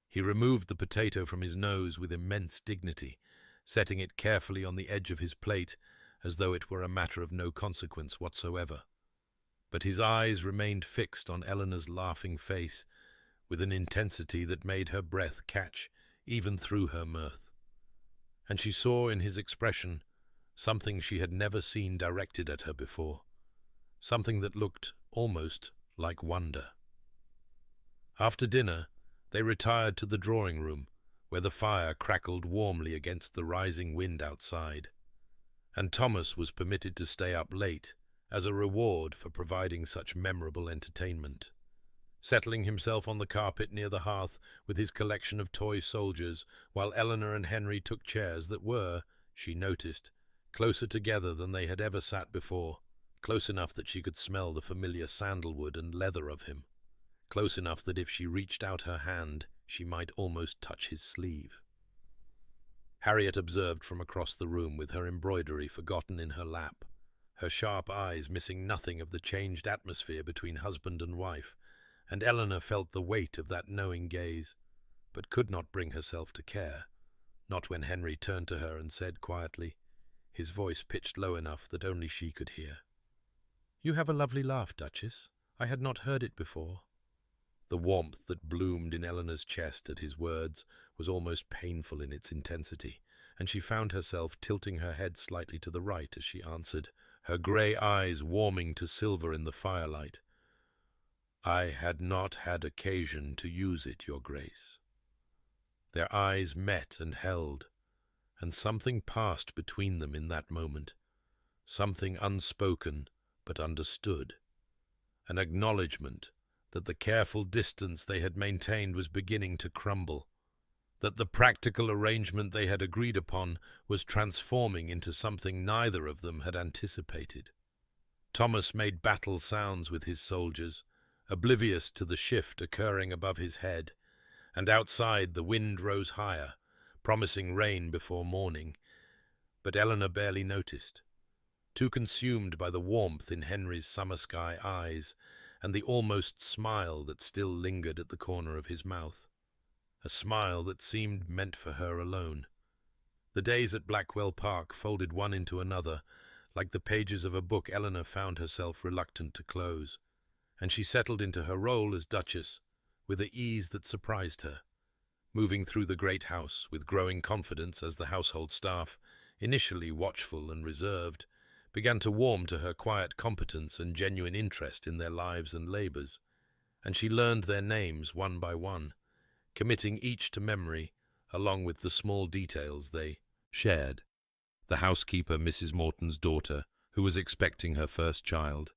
He removed the potato from his nose with immense dignity, setting it carefully on the edge of his plate as though it were a matter of no consequence whatsoever. But his eyes remained fixed on Eleanor's laughing face with an intensity that made her breath catch even through her mirth. And she saw in his expression something she had never seen directed at her before, something that looked almost like wonder. After dinner, they retired to the drawing-room, where the fire crackled warmly against the rising wind outside, and Thomas was permitted to stay up late as a reward for providing such memorable entertainment. Settling himself on the carpet near the hearth with his collection of toy soldiers, while Eleanor and Henry took chairs that were, she noticed, closer together than they had ever sat before, close enough that she could smell the familiar sandalwood and leather of him, close enough that if she reached out her hand, she might almost touch his sleeve. Harriet observed from across the room with her embroidery forgotten in her lap, her sharp eyes missing nothing of the changed atmosphere between husband and wife, and Eleanor felt the weight of that knowing gaze, but could not bring herself to care, not when Henry turned to her and said quietly, his voice pitched low enough that only she could hear, "You have a lovely laugh, Duchess. I had not heard it before." The warmth that bloomed in Eleanor's chest at his words was almost painful in its intensity, and she found herself tilting her head slightly to the right as she answered, her grey eyes warming to silver in the firelight. "I had not had occasion to use it, Your Grace." Their eyes met and held, and something passed between them in that moment, something unspoken but understood, an acknowledgment that the careful distance they had maintained was beginning to crumble, that the practical arrangement they had agreed upon was transforming into something neither of them had anticipated. Thomas made battle sounds with his soldiers, oblivious to the shift occurring above his head, and outside the wind rose higher, promising rain before morning, but Eleanor barely noticed, too consumed by the warmth in Henry's summer-sky eyes and the almost smile that still lingered at the corner of his mouth, a smile that seemed meant for her alone. The days at Blackwell Park folded one into another, like the pages of a book Eleanor found herself reluctant to close, and she settled into her role as Duchess with an ease that surprised her, moving through the great house with growing confidence as the household staff, initially watchful and reserved, began to warm to her quiet competence and genuine interest in their lives and labours, and she learned their names one by one, committing each to memory, along with the small details they shared. The housekeeper, Mrs. Morton's daughter, who was expecting her first child,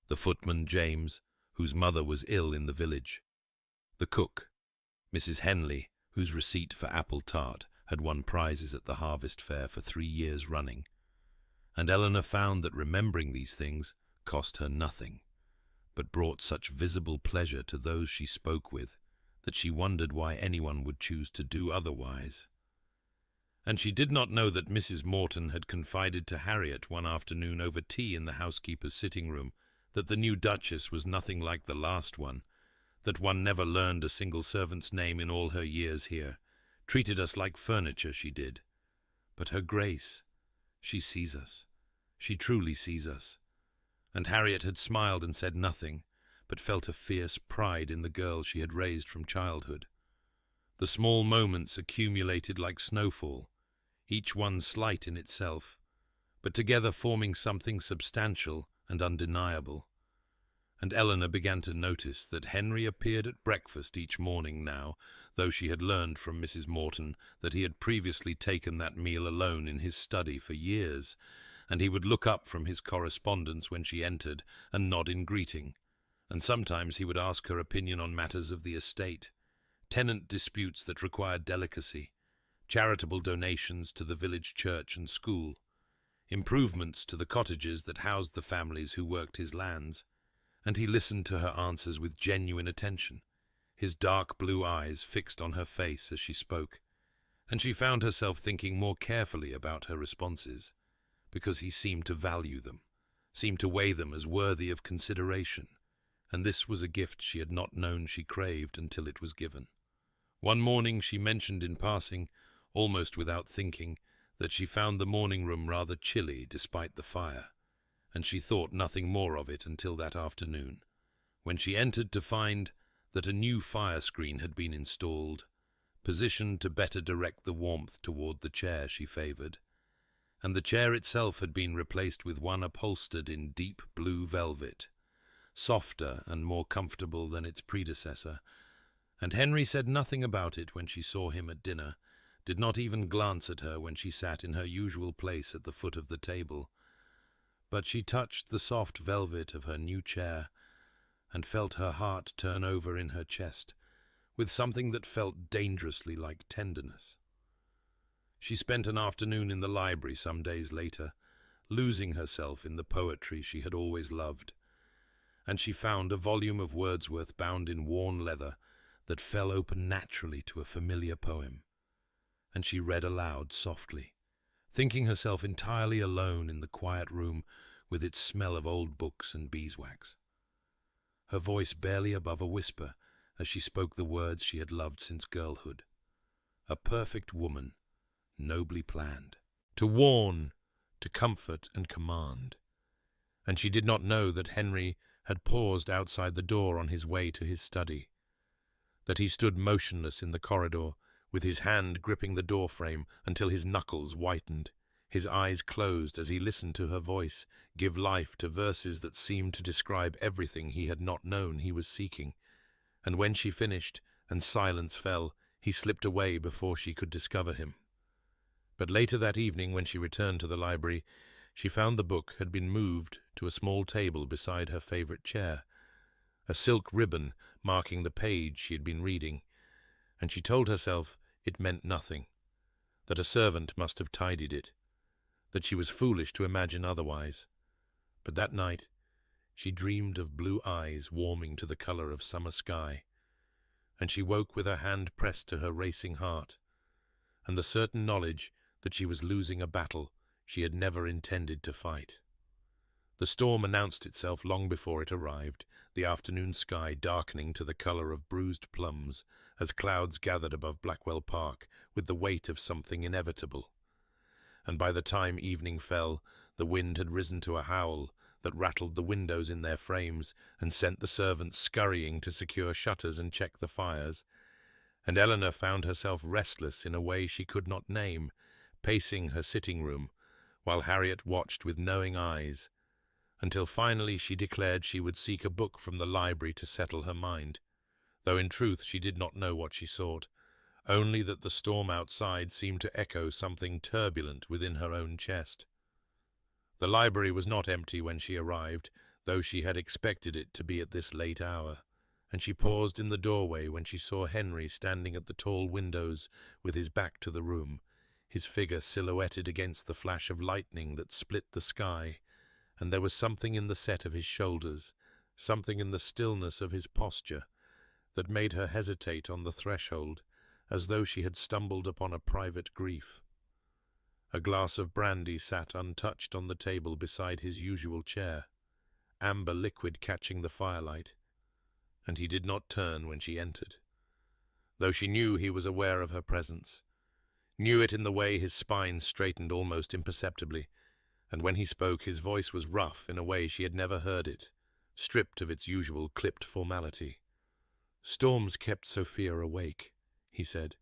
the footman, James, whose mother was ill in the village, the cook, Mrs. Henley, whose receipt for apple tart had won prizes at the harvest fair for 3 years running, and Eleanor found that remembering these things cost her nothing, but brought such visible pleasure to those she spoke with that she wondered why anyone would choose to do otherwise. And she did not know that Mrs. Morton had confided to Harriet one afternoon over tea in the housekeeper's sitting room that the new Duchess was nothing like the last one, that one never learned a single servant's name in all her years here, treated us like furniture, she did. But her Grace, she sees us. She truly sees us. And Harriet had smiled and said nothing, but felt a fierce pride in the girl she had raised from childhood. The small moments accumulated like snowfall, each one slight in itself, but together forming something substantial and undeniable. And Eleanor began to notice that Henry appeared at breakfast each morning now, though she had learned from Mrs. Morton that he had previously taken that meal alone in his study for years, and he would look up from his correspondence when she entered and nod in greeting, and sometimes he would ask her opinion on matters of the estate, tenant disputes that required delicacy, charitable donations to the village church and school. improvements to the cottages that housed the families who worked his lands, and he listened to her answers with genuine attention, his dark blue eyes fixed on her face as she spoke, and she found herself thinking more carefully about her responses, because he seemed to value them, seemed to weigh them as worthy of consideration, and this was a gift she had not known she craved until it was given. One morning she mentioned in passing, almost without thinking, that she found the morning room rather chilly despite the fire, and she thought nothing more of it until that afternoon, when she entered to find that a new fire screen had been installed, positioned to better direct the warmth toward the chair she favored, and the chair itself had been replaced with one upholstered in deep blue velvet, softer and more comfortable than its predecessor, and Henry said nothing about it when she saw him at dinner, did not even glance at her when she sat in her usual place at the foot of the table, but she touched the soft velvet of her new chair and felt her heart turn over in her chest with something that felt dangerously like tenderness. She spent an afternoon in the library some days later, losing herself in the poetry she had always loved, and she found a volume of Wordsworth bound in worn leather that fell open naturally to a familiar poem, and she read aloud softly, thinking herself entirely alone in the quiet room with its smell of old books and beeswax, her voice barely above a whisper as she spoke the words she had loved since girlhood. A perfect woman, nobly planned, to warn, to comfort and command. And she did not know that Henry had paused outside the door on his way to his study, that he stood motionless in the corridor, with his hand gripping the doorframe until his knuckles whitened, his eyes closed as he listened to her voice give life to verses that seemed to describe everything he had not known he was seeking. And when she finished and silence fell, he slipped away before she could discover him. But later that evening, when she returned to the library, she found the book had been moved to a small table beside her favorite chair, a silk ribbon marking the page she had been reading, and she told herself it meant nothing, that a servant must have tidied it, that she was foolish to imagine otherwise. But that night she dreamed of blue eyes warming to the color of summer sky, and she woke with her hand pressed to her racing heart, and the certain knowledge that she was losing a battle she had never intended to fight. The storm announced itself long before it arrived, the afternoon sky darkening to the color of bruised plums as clouds gathered above Blackwell Park with the weight of something inevitable. And by the time evening fell, the wind had risen to a howl that rattled the windows in their frames and sent the servants scurrying to secure shutters and check the fires, and Eleanor found herself restless in a way she could not name, pacing her sitting room, while Harriet watched with knowing eyes, until finally she declared she would seek a book from the library to settle her mind, though in truth she did not know what she sought, only that the storm outside seemed to echo something turbulent within her own chest. The library was not empty when she arrived, though she had expected it to be at this late hour, and she paused in the doorway when she saw Henry standing at the tall windows with his back to the room, his figure silhouetted against the flash of lightning that split the sky, and there was something in the set of his shoulders, something in the stillness of his posture, that made her hesitate on the threshold, as though she had stumbled upon a private grief. A glass of brandy sat untouched on the table beside his usual chair, amber liquid catching the firelight, and he did not turn when she entered, though she knew he was aware of her presence, knew it in the way his spine straightened almost imperceptibly, and when he spoke his voice was rough in a way she had never heard it, stripped of its usual clipped formality. "Storms kept Sophia awake," he said,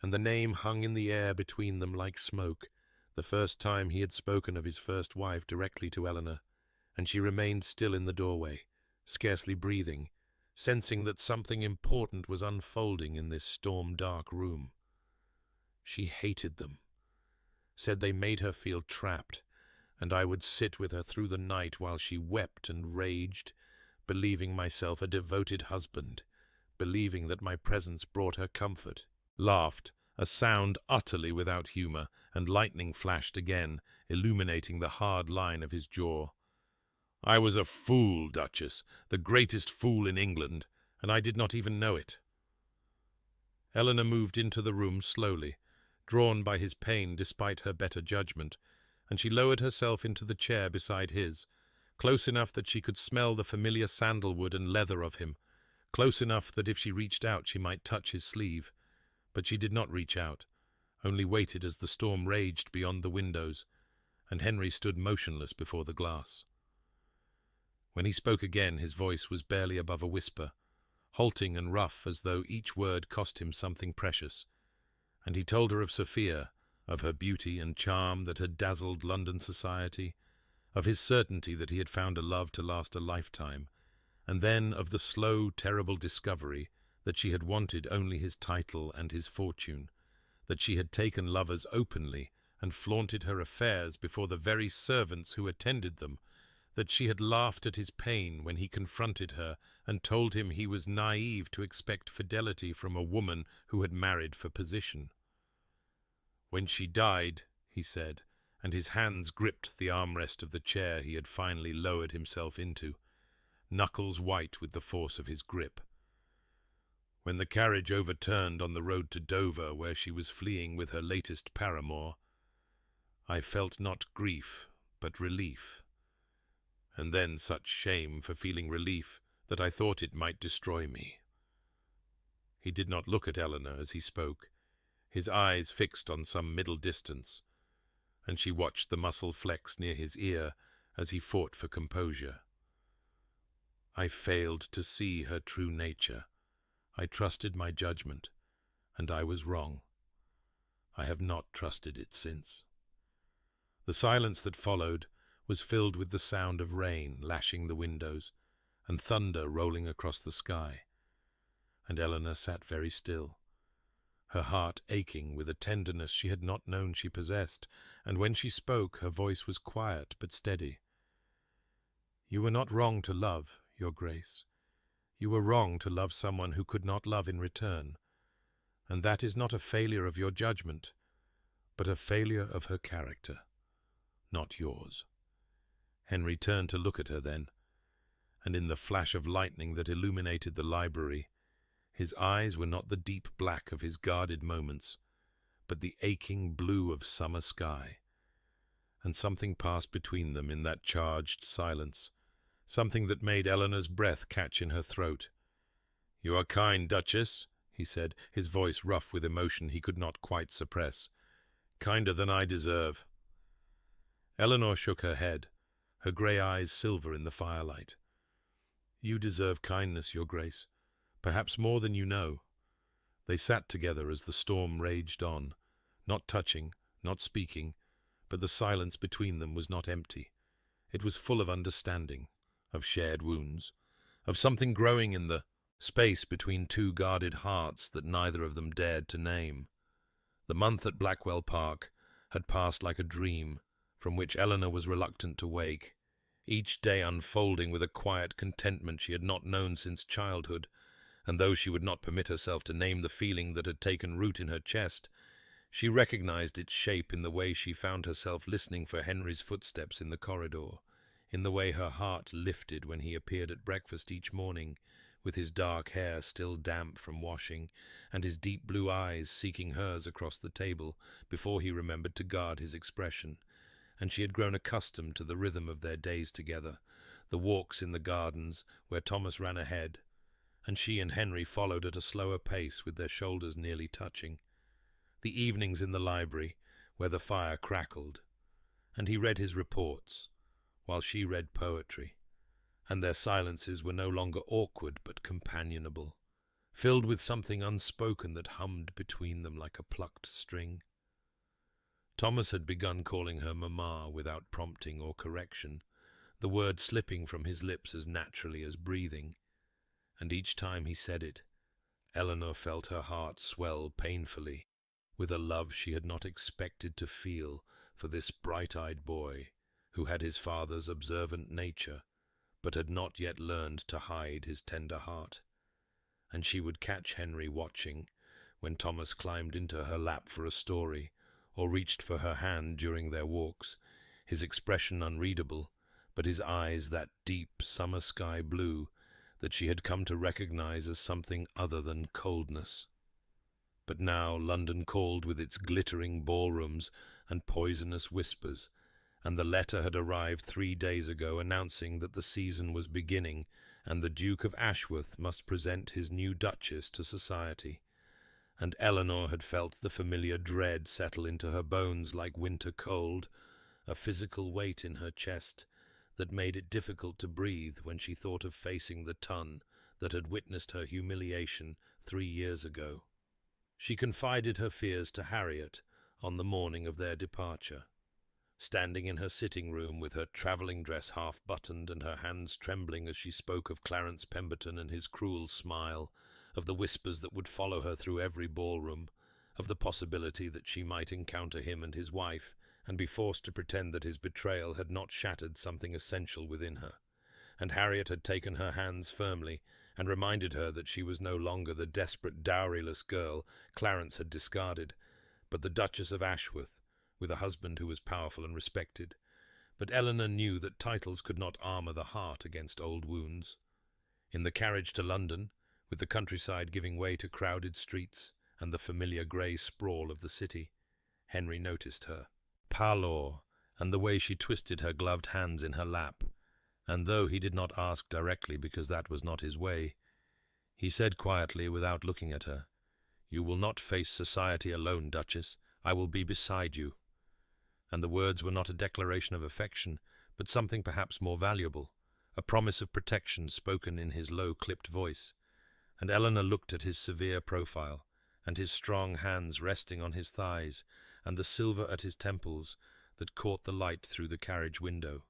and the name hung in the air between them like smoke, the first time he had spoken of his first wife directly to Eleanor, and she remained still in the doorway, scarcely breathing, sensing that something important was unfolding in this storm-dark room. She hated them, said they made her feel trapped, and I would sit with her through the night while she wept and raged, believing myself a devoted husband, believing that my presence brought her comfort, laughed a sound utterly without humour, and lightning flashed again, illuminating the hard line of his jaw. "I was a fool, Duchess, the greatest fool in England, and I did not even know it." Eleanor moved into the room slowly, drawn by his pain despite her better judgment, and she lowered herself into the chair beside his, close enough that she could smell the familiar sandalwood and leather of him, close enough that if she reached out she might touch his sleeve. But she did not reach out, only waited as the storm raged beyond the windows, and Henry stood motionless before the glass. When he spoke again, his voice was barely above a whisper, halting and rough as though each word cost him something precious, and he told her of Sophia, of her beauty and charm that had dazzled London society, of his certainty that he had found a love to last a lifetime, and then of the slow, terrible discovery that she had wanted only his title and his fortune, that she had taken lovers openly and flaunted her affairs before the very servants who attended them, that she had laughed at his pain when he confronted her and told him he was naive to expect fidelity from a woman who had married for position. "When she died," he said, and his hands gripped the armrest of the chair he had finally lowered himself into, knuckles white with the force of his grip. "When the carriage overturned on the road to Dover, where she was fleeing with her latest paramour, I felt not grief, but relief. And then such shame for feeling relief that I thought it might destroy me." He did not look at Eleanor as he spoke, his eyes fixed on some middle distance, and she watched the muscle flex near his ear as he fought for composure. "I failed to see her true nature. I trusted my judgment, and I was wrong. I have not trusted it since." The silence that followed was filled with the sound of rain lashing the windows and thunder rolling across the sky, and Eleanor sat very still, her heart aching with a tenderness she had not known she possessed, and when she spoke her voice was quiet but steady. "You were not wrong to love, Your Grace. You were wrong to love someone who could not love in return, and that is not a failure of your judgment, but a failure of her character, not yours." Henry turned to look at her then, and in the flash of lightning that illuminated the library, his eyes were not the deep black of his guarded moments, but the aching blue of summer sky. And something passed between them in that charged silence, something that made Eleanor's breath catch in her throat. "You are kind, Duchess," he said, his voice rough with emotion he could not quite suppress. "Kinder than I deserve." Eleanor shook her head, her grey eyes silver in the firelight. "You deserve kindness, Your Grace, perhaps more than you know." They sat together as the storm raged on, not touching, not speaking, but the silence between them was not empty. It was full of understanding, of shared wounds, of something growing in the space between two guarded hearts that neither of them dared to name. The month at Blackwell Park had passed like a dream, from which Eleanor was reluctant to wake, each day unfolding with a quiet contentment she had not known since childhood, and though she would not permit herself to name the feeling that had taken root in her chest, she recognized its shape in the way she found herself listening for Henry's footsteps in the corridor, in the way her heart lifted when he appeared at breakfast each morning, with his dark hair still damp from washing, and his deep blue eyes seeking hers across the table before he remembered to guard his expression. And she had grown accustomed to the rhythm of their days together, the walks in the gardens where Thomas ran ahead, and she and Henry followed at a slower pace with their shoulders nearly touching, the evenings in the library where the fire crackled, and he read his reports, while she read poetry, and their silences were no longer awkward but companionable, filled with something unspoken that hummed between them like a plucked string. Thomas had begun calling her Mamma without prompting or correction, the word slipping from his lips as naturally as breathing, and each time he said it, Eleanor felt her heart swell painfully with a love she had not expected to feel for this bright-eyed boy who had his father's observant nature, but had not yet learned to hide his tender heart. And she would catch Henry watching when Thomas climbed into her lap for a story, or reached for her hand during their walks, his expression unreadable, but his eyes that deep summer sky blue that she had come to recognize as something other than coldness. But now London called with its glittering ballrooms and poisonous whispers, and the letter had arrived 3 days ago announcing that the season was beginning and the Duke of Ashworth must present his new Duchess to society, and Eleanor had felt the familiar dread settle into her bones like winter cold, a physical weight in her chest that made it difficult to breathe when she thought of facing the ton that had witnessed her humiliation 3 years ago. She confided her fears to Harriet on the morning of their departure. Standing in her sitting room with her travelling dress half buttoned and her hands trembling as she spoke of Clarence Pemberton and his cruel smile, of the whispers that would follow her through every ballroom, of the possibility that she might encounter him and his wife, and be forced to pretend that his betrayal had not shattered something essential within her. And Harriet had taken her hands firmly and reminded her that she was no longer the desperate, dowryless girl Clarence had discarded, but the Duchess of Ashworth, with a husband who was powerful and respected. But Eleanor knew that titles could not armour the heart against old wounds. In the carriage to London, with the countryside giving way to crowded streets and the familiar grey sprawl of the city, Henry noticed her pallor and the way she twisted her gloved hands in her lap, and though he did not ask directly because that was not his way, he said quietly without looking at her, "You will not face society alone, Duchess. I will be beside you." And the words were not a declaration of affection, but something perhaps more valuable, a promise of protection spoken in his low-clipped voice. And Eleanor looked at his severe profile, and his strong hands resting on his thighs, and the silver at his temples that caught the light through the carriage window.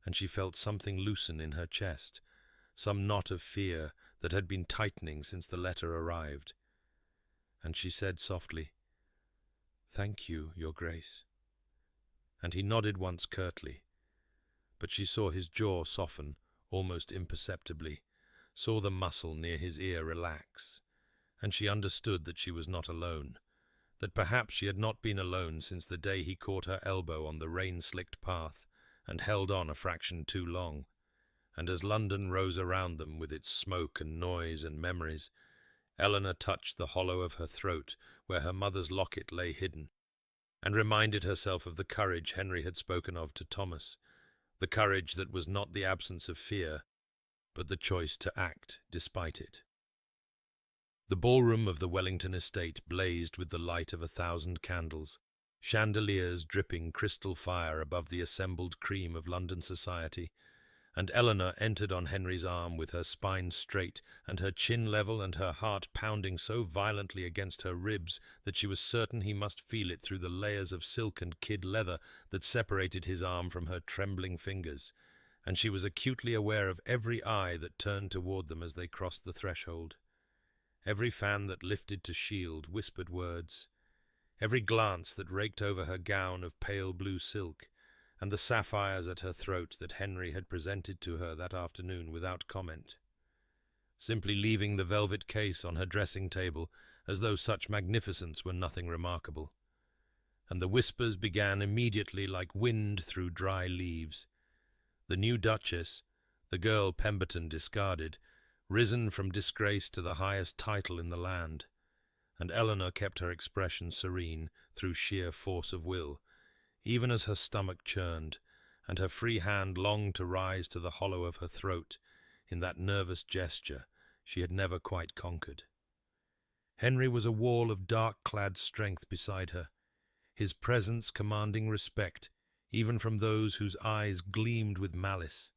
And she felt something loosen in her chest, some knot of fear that had been tightening since the letter arrived. And she said softly, "Thank you, Your Grace." And he nodded once curtly, but she saw his jaw soften almost imperceptibly, saw the muscle near his ear relax, and she understood that she was not alone, that perhaps she had not been alone since the day he caught her elbow on the rain-slicked path and held on a fraction too long. And as London rose around them with its smoke and noise and memories, Eleanor touched the hollow of her throat where her mother's locket lay hidden, and reminded herself of the courage Henry had spoken of to Thomas, the courage that was not the absence of fear, but the choice to act despite it. The ballroom of the Wellington estate blazed with the light of 1,000 candles, chandeliers dripping crystal fire above the assembled cream of London society, and Eleanor entered on Henry's arm with her spine straight and her chin level and her heart pounding so violently against her ribs that she was certain he must feel it through the layers of silk and kid leather that separated his arm from her trembling fingers, and she was acutely aware of every eye that turned toward them as they crossed the threshold. Every fan that lifted to shield whispered words, every glance that raked over her gown of pale blue silk, and the sapphires at her throat that Henry had presented to her that afternoon without comment, simply leaving the velvet case on her dressing table as though such magnificence were nothing remarkable. And the whispers began immediately like wind through dry leaves. The new Duchess, the girl Pemberton discarded, risen from disgrace to the highest title in the land, and Eleanor kept her expression serene through sheer force of will, even as her stomach churned, and her free hand longed to rise to the hollow of her throat in that nervous gesture she had never quite conquered. Henry was a wall of dark-clad strength beside her, his presence commanding respect even from those whose eyes gleamed with malice,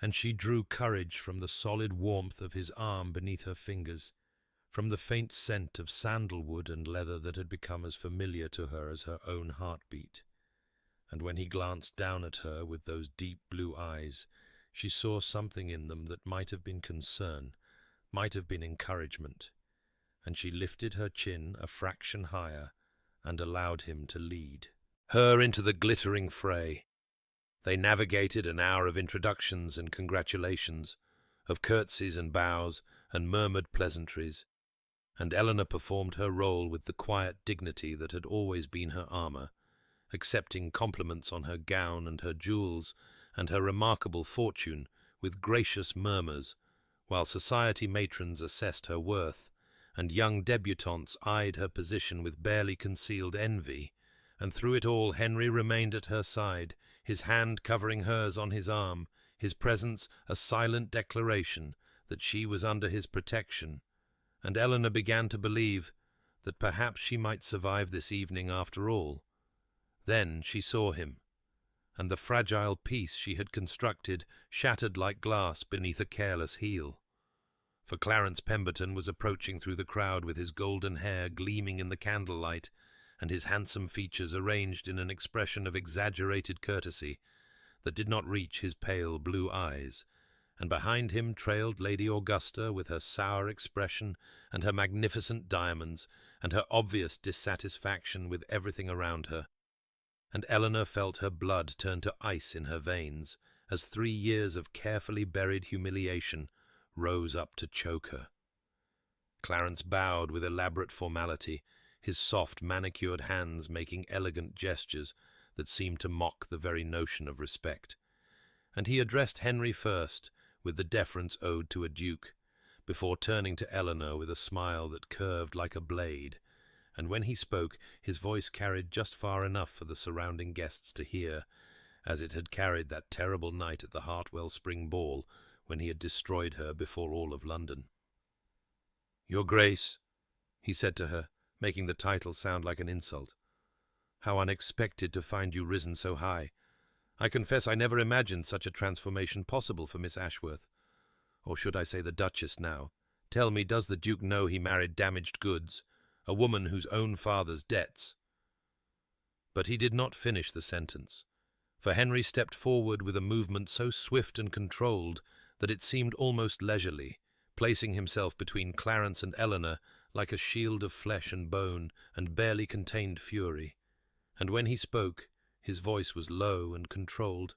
and she drew courage from the solid warmth of his arm beneath her fingers, from the faint scent of sandalwood and leather that had become as familiar to her as her own heartbeat. And when he glanced down at her with those deep blue eyes, she saw something in them that might have been concern, might have been encouragement, and she lifted her chin a fraction higher and allowed him to lead her into the glittering fray. They navigated an hour of introductions and congratulations, of curtsies and bows and murmured pleasantries, and Eleanor performed her role with the quiet dignity that had always been her armour, accepting compliments on her gown and her jewels and her remarkable fortune with gracious murmurs, while society matrons assessed her worth, and young debutantes eyed her position with barely concealed envy, and through it all Henry remained at her side, his hand covering hers on his arm, his presence a silent declaration that she was under his protection, and Eleanor began to believe that perhaps she might survive this evening after all. Then she saw him, and the fragile peace she had constructed shattered like glass beneath a careless heel. For Clarence Pemberton was approaching through the crowd with his golden hair gleaming in the candlelight, and his handsome features arranged in an expression of exaggerated courtesy that did not reach his pale blue eyes, and behind him trailed Lady Augusta with her sour expression and her magnificent diamonds and her obvious dissatisfaction with everything around her. And Eleanor felt her blood turn to ice in her veins as 3 years of carefully buried humiliation rose up to choke her. Clarence bowed with elaborate formality, his soft manicured hands making elegant gestures that seemed to mock the very notion of respect. And he addressed Henry first, with the deference owed to a duke, before turning to Eleanor with a smile that curved like a blade, and when he spoke his voice carried just far enough for the surrounding guests to hear, as it had carried that terrible night at the Hartwell Spring Ball, when he had destroyed her before all of London. "Your Grace," he said to her, making the title sound like an insult, "how unexpected to find you risen so high. I confess I never imagined such a transformation possible for Miss Ashworth. Or should I say the Duchess now? Tell me, does the Duke know he married damaged goods, a woman whose own father's debts—" But he did not finish the sentence, for Henry stepped forward with a movement so swift and controlled that it seemed almost leisurely, placing himself between Clarence and Eleanor like a shield of flesh and bone and barely contained fury. And when he spoke, his voice was low and controlled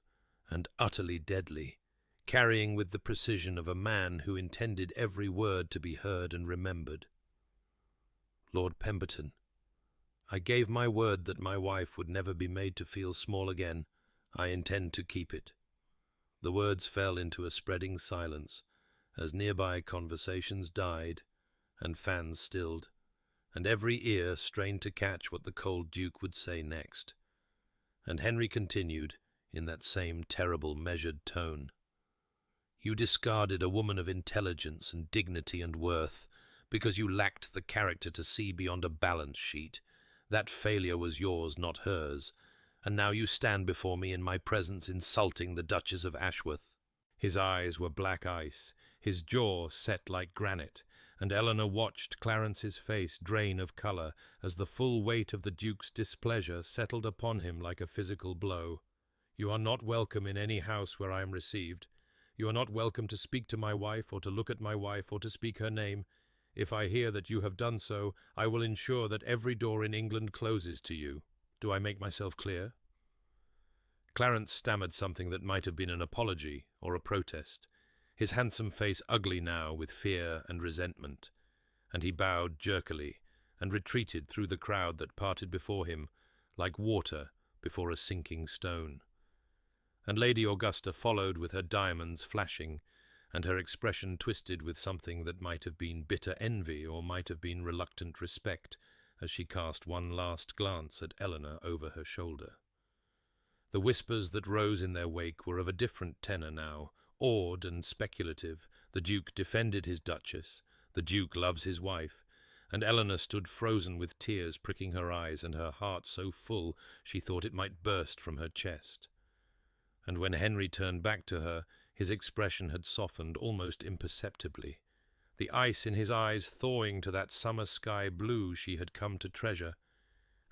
and utterly deadly, carrying with the precision of a man who intended every word to be heard and remembered. "Lord Pemberton, I gave my word that my wife would never be made to feel small again. I intend to keep it." The words fell into a spreading silence as nearby conversations died and fans stilled, and every ear strained to catch what the cold Duke would say next. And Henry continued in that same terrible measured tone. "You discarded a woman of intelligence and dignity and worth because you lacked the character to see beyond a balance sheet. That failure was yours, not hers, and now you stand before me in my presence insulting the Duchess of Ashworth." His eyes were black ice, his jaw set like granite, and Eleanor watched Clarence's face drain of colour as the full weight of the Duke's displeasure settled upon him like a physical blow. "You are not welcome in any house where I am received. You are not welcome to speak to my wife, or to look at my wife, or to speak her name. If I hear that you have done so, I will ensure that every door in England closes to you. Do I make myself clear?" Clarence stammered something that might have been an apology or a protest, his handsome face ugly now with fear and resentment, and he bowed jerkily and retreated through the crowd that parted before him like water before a sinking stone. And Lady Augusta followed with her diamonds flashing, and her expression twisted with something that might have been bitter envy or might have been reluctant respect, as she cast one last glance at Eleanor over her shoulder. The whispers that rose in their wake were of a different tenor now, awed and speculative. The Duke defended his Duchess, the Duke loves his wife, and Eleanor stood frozen with tears pricking her eyes and her heart so full she thought it might burst from her chest. And when Henry turned back to her, his expression had softened almost imperceptibly, the ice in his eyes thawing to that summer sky blue she had come to treasure,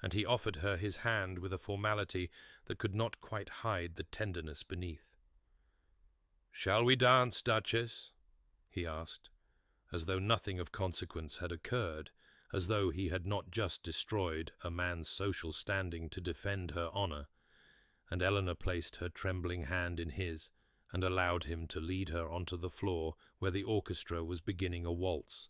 and he offered her his hand with a formality that could not quite hide the tenderness beneath. "Shall we dance, Duchess?" he asked, as though nothing of consequence had occurred, as though he had not just destroyed a man's social standing to defend her honour, and Eleanor placed her trembling hand in his and allowed him to lead her onto the floor where the orchestra was beginning a waltz,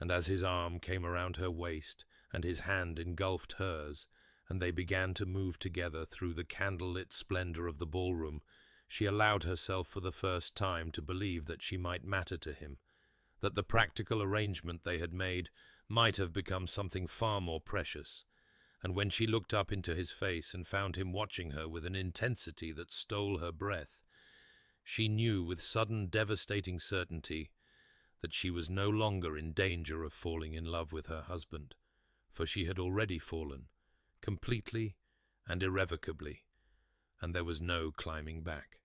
and as his arm came around her waist and his hand engulfed hers, and they began to move together through the candle-lit splendor of the ballroom, she allowed herself for the first time to believe that she might matter to him, that the practical arrangement they had made might have become something far more precious. And when she looked up into his face and found him watching her with an intensity that stole her breath, she knew with sudden devastating certainty that she was no longer in danger of falling in love with her husband, for she had already fallen, completely and irrevocably, and there was no climbing back.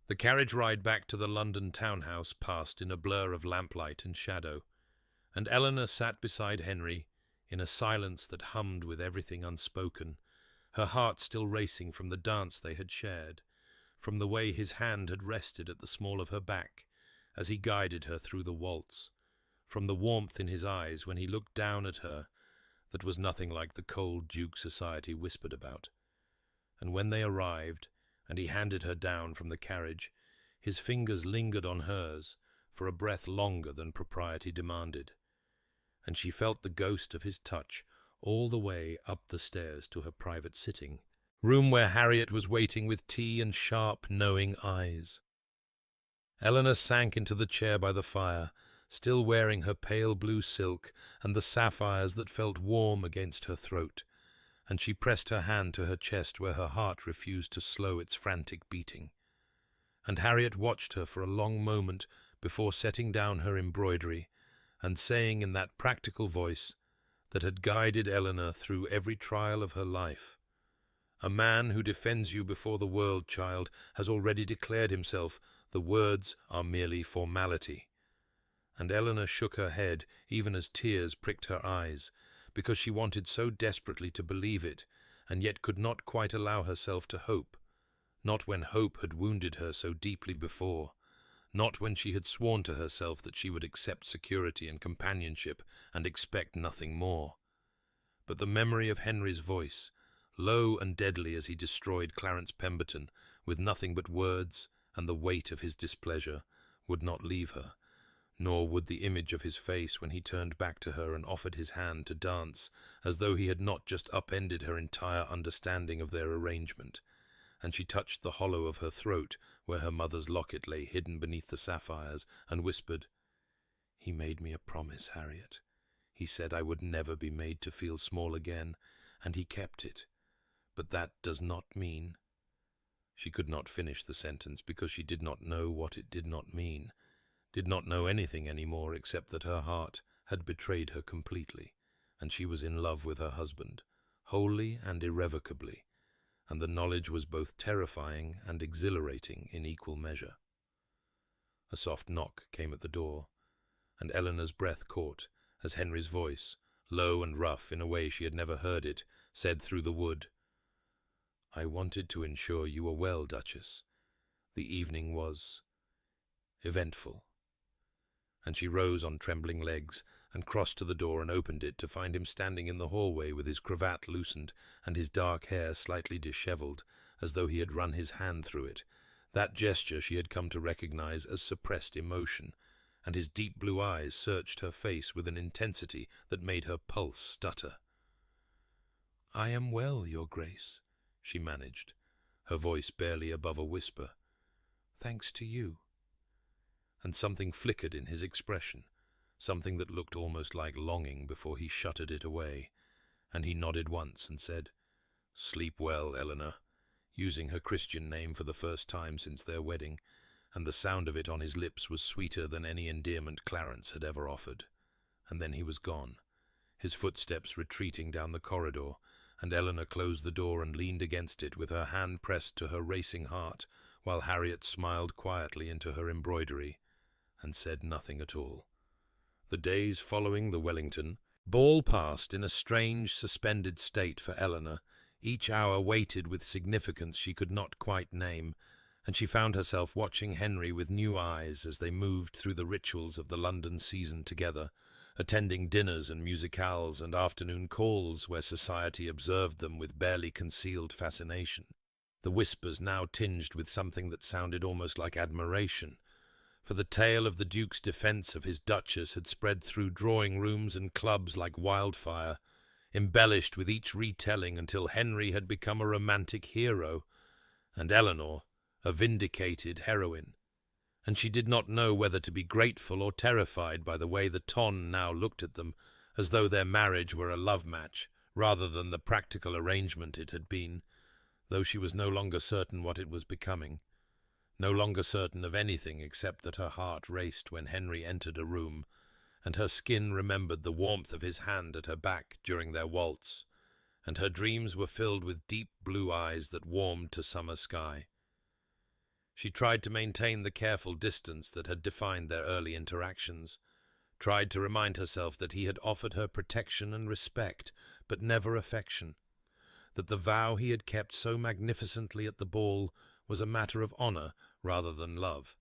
The carriage ride back to the London townhouse passed in a blur of lamplight and shadow, and Eleanor sat beside Henry in a silence that hummed with everything unspoken, her heart still racing from the dance they had shared, from the way his hand had rested at the small of her back as he guided her through the waltz, from the warmth in his eyes when he looked down at her that was nothing like the cold Duke society whispered about. And when they arrived, and he handed her down from the carriage, his fingers lingered on hers for a breath longer than propriety demanded, and she felt the ghost of his touch all the way up the stairs to her private sitting room where Harriet was waiting with tea and sharp, knowing eyes. Eleanor sank into the chair by the fire, still wearing her pale blue silk and the sapphires that felt warm against her throat, and she pressed her hand to her chest where her heart refused to slow its frantic beating. And Harriet watched her for a long moment before setting down her embroidery and saying in that practical voice that had guided Eleanor through every trial of her life, "A man who defends you before the world, child, has already declared himself. The words are merely formality." And Eleanor shook her head, even as tears pricked her eyes, because she wanted so desperately to believe it, and yet could not quite allow herself to hope, not when hope had wounded her so deeply before, not when she had sworn to herself that she would accept security and companionship and expect nothing more. But the memory of Henry's voice, low and deadly as he destroyed Clarence Pemberton with nothing but words and the weight of his displeasure, would not leave her, nor would the image of his face when he turned back to her and offered his hand to dance, as though he had not just upended her entire understanding of their arrangement. And she touched the hollow of her throat where her mother's locket lay hidden beneath the sapphires, and whispered, "He made me a promise, Harriet. He said I would never be made to feel small again, and he kept it. But that does not mean—" She could not finish the sentence because she did not know what it did not mean, did not know anything any more except that her heart had betrayed her completely, and she was in love with her husband, wholly and irrevocably, and the knowledge was both terrifying and exhilarating in equal measure. A soft knock came at the door, and Eleanor's breath caught as Henry's voice, low and rough in a way she had never heard it, said through the wood, "I wanted to ensure you were well, Duchess. The evening was eventful." And she rose on trembling legs and crossed to the door and opened it to find him standing in the hallway with his cravat loosened and his dark hair slightly dishevelled, as though he had run his hand through it, that gesture she had come to recognize as suppressed emotion, and his deep blue eyes searched her face with an intensity that made her pulse stutter. "I am well, Your Grace," she managed, her voice barely above a whisper. "Thanks to you." And something flickered in his expression, something that looked almost like longing before he shuttered it away, and he nodded once and said, "Sleep well, Eleanor," using her Christian name for the first time since their wedding, and the sound of it on his lips was sweeter than any endearment Clarence had ever offered. And then he was gone, his footsteps retreating down the corridor, and Eleanor closed the door and leaned against it with her hand pressed to her racing heart, while Harriet smiled quietly into her embroidery and said nothing at all. The days following the Wellington ball passed in a strange, suspended state for Eleanor, each hour weighted with significance she could not quite name, and she found herself watching Henry with new eyes as they moved through the rituals of the London season together, attending dinners and musicales and afternoon calls where society observed them with barely concealed fascination, the whispers now tinged with something that sounded almost like admiration, for the tale of the Duke's defence of his Duchess had spread through drawing-rooms and clubs like wildfire, embellished with each retelling until Henry had become a romantic hero, and Eleanor a vindicated heroine, and she did not know whether to be grateful or terrified by the way the ton now looked at them, as though their marriage were a love match, rather than the practical arrangement it had been, though she was no longer certain what it was becoming, no longer certain of anything except that her heart raced when Henry entered a room, and her skin remembered the warmth of his hand at her back during their waltz, and her dreams were filled with deep blue eyes that warmed to summer sky. She tried to maintain the careful distance that had defined their early interactions, tried to remind herself that he had offered her protection and respect, but never affection, that the vow he had kept so magnificently at the ball was a matter of honour rather than love.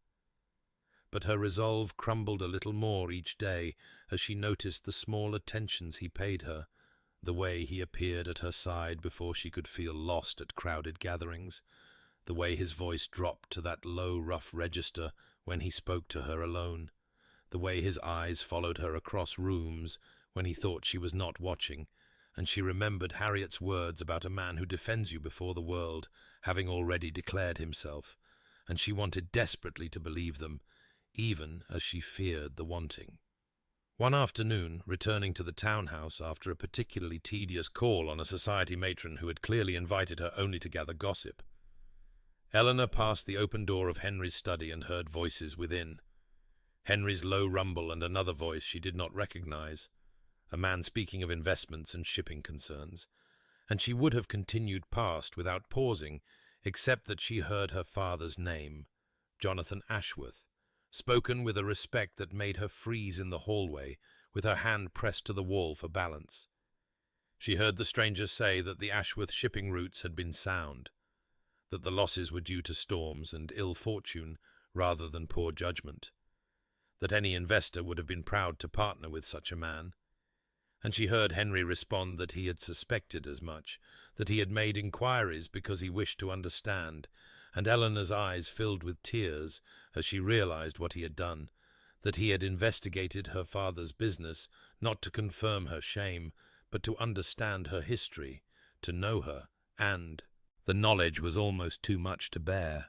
But her resolve crumbled a little more each day as she noticed the small attentions he paid her, the way he appeared at her side before she could feel lost at crowded gatherings, the way his voice dropped to that low, rough register when he spoke to her alone, the way his eyes followed her across rooms when he thought she was not watching, and she remembered Harriet's words about a man who defends you before the world, having already declared himself, and she wanted desperately to believe them, even as she feared the wanting. One afternoon, returning to the townhouse after a particularly tedious call on a society matron who had clearly invited her only to gather gossip, Eleanor passed the open door of Henry's study and heard voices within. Henry's low rumble and another voice she did not recognize, a man speaking of investments and shipping concerns, and she would have continued past without pausing, except that she heard her father's name, Jonathan Ashworth, spoken with a respect that made her freeze in the hallway, with her hand pressed to the wall for balance. She heard the stranger say that the Ashworth shipping routes had been sound, that the losses were due to storms and ill fortune rather than poor judgment, that any investor would have been proud to partner with such a man, and she heard Henry respond that he had suspected as much, that he had made inquiries because he wished to understand, and Eleanor's eyes filled with tears as she realized what he had done, that he had investigated her father's business not to confirm her shame, but to understand her history, to know her, and the knowledge was almost too much to bear.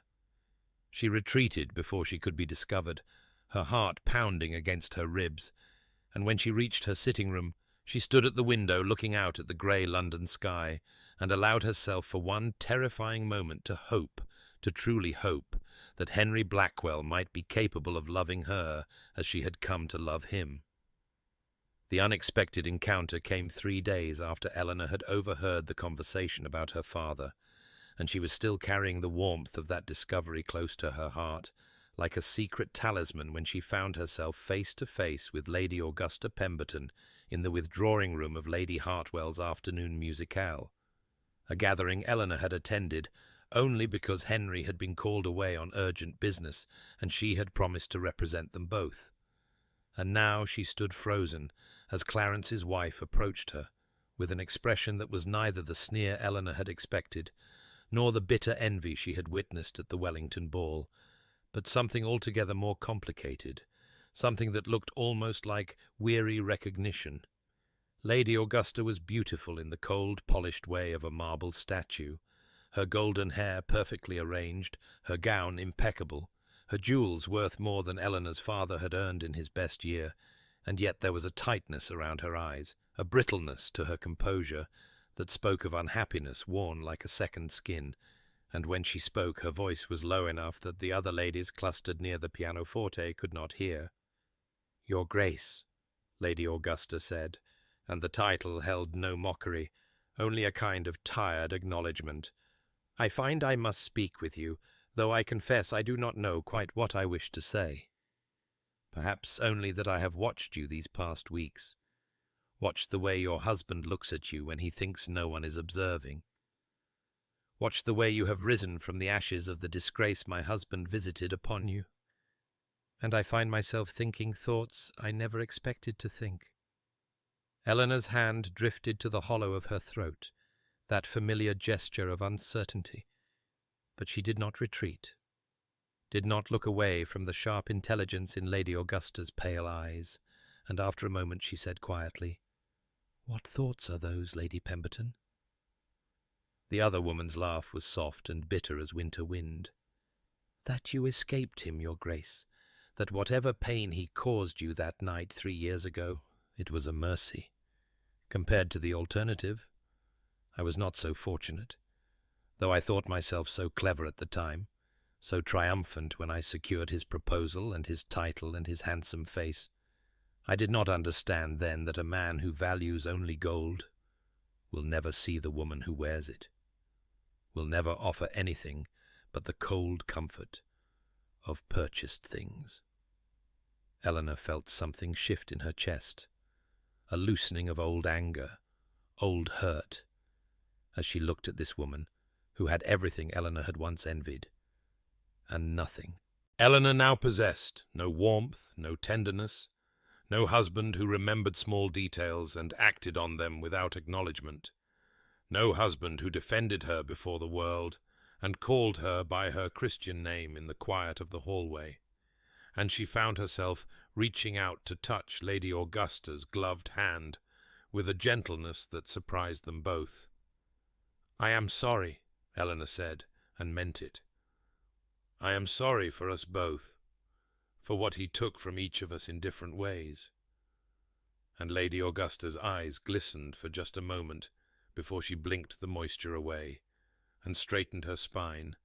She retreated before she could be discovered, her heart pounding against her ribs, and when she reached her sitting room, she stood at the window looking out at the grey London sky, and allowed herself for one terrifying moment to hope, to truly hope, that Henry Blackwell might be capable of loving her as she had come to love him. The unexpected encounter came 3 days after Eleanor had overheard the conversation about her father, and she was still carrying the warmth of that discovery close to her heart, like a secret talisman when she found herself face to face with Lady Augusta Pemberton in the withdrawing room of Lady Hartwell's afternoon musicale, a gathering Eleanor had attended only because Henry had been called away on urgent business and she had promised to represent them both. And now she stood frozen as Clarence's wife approached her, with an expression that was neither the sneer Eleanor had expected, nor the bitter envy she had witnessed at the Wellington ball, but something altogether more complicated, something that looked almost like weary recognition. Lady Augusta was beautiful in the cold, polished way of a marble statue, her golden hair perfectly arranged, her gown impeccable, her jewels worth more than Eleanor's father had earned in his best year, and yet there was a tightness around her eyes, a brittleness to her composure, that spoke of unhappiness worn like a second skin, and when she spoke her voice was low enough that the other ladies clustered near the pianoforte could not hear. "Your Grace," Lady Augusta said, and the title held no mockery, only a kind of tired acknowledgment. "I find I must speak with you, though I confess I do not know quite what I wish to say. Perhaps only that I have watched you these past weeks, watched the way your husband looks at you when he thinks no one is observing, watched the way you have risen from the ashes of the disgrace my husband visited upon you, and I find myself thinking thoughts I never expected to think." Eleanor's hand drifted to the hollow of her throat, that familiar gesture of uncertainty, but she did not retreat. did not look away from the sharp intelligence in Lady Augusta's pale eyes, and after a moment she said quietly, "What thoughts are those, Lady Pemberton?" The other woman's laugh was soft and bitter as winter wind. "That you escaped him, your Grace, that whatever pain he caused you that night 3 years ago, it was a mercy. Compared to the alternative, I was not so fortunate, though I thought myself so clever at the time, so triumphant when I secured his proposal and his title and his handsome face. I did not understand then that a man who values only gold will never see the woman who wears it, will never offer anything but the cold comfort of purchased things." Eleanor felt something shift in her chest, a loosening of old anger, old hurt, as she looked at this woman who had everything Eleanor had once envied, and nothing. Eleanor now possessed no warmth, no tenderness, no husband who remembered small details and acted on them without acknowledgment, no husband who defended her before the world and called her by her Christian name in the quiet of the hallway, and she found herself reaching out to touch Lady Augusta's gloved hand with a gentleness that surprised them both. "I am sorry," Eleanor said, and meant it. "I am sorry for us both, for what he took from each of us in different ways." And Lady Augusta's eyes glistened for just a moment before she blinked the moisture away and straightened her spine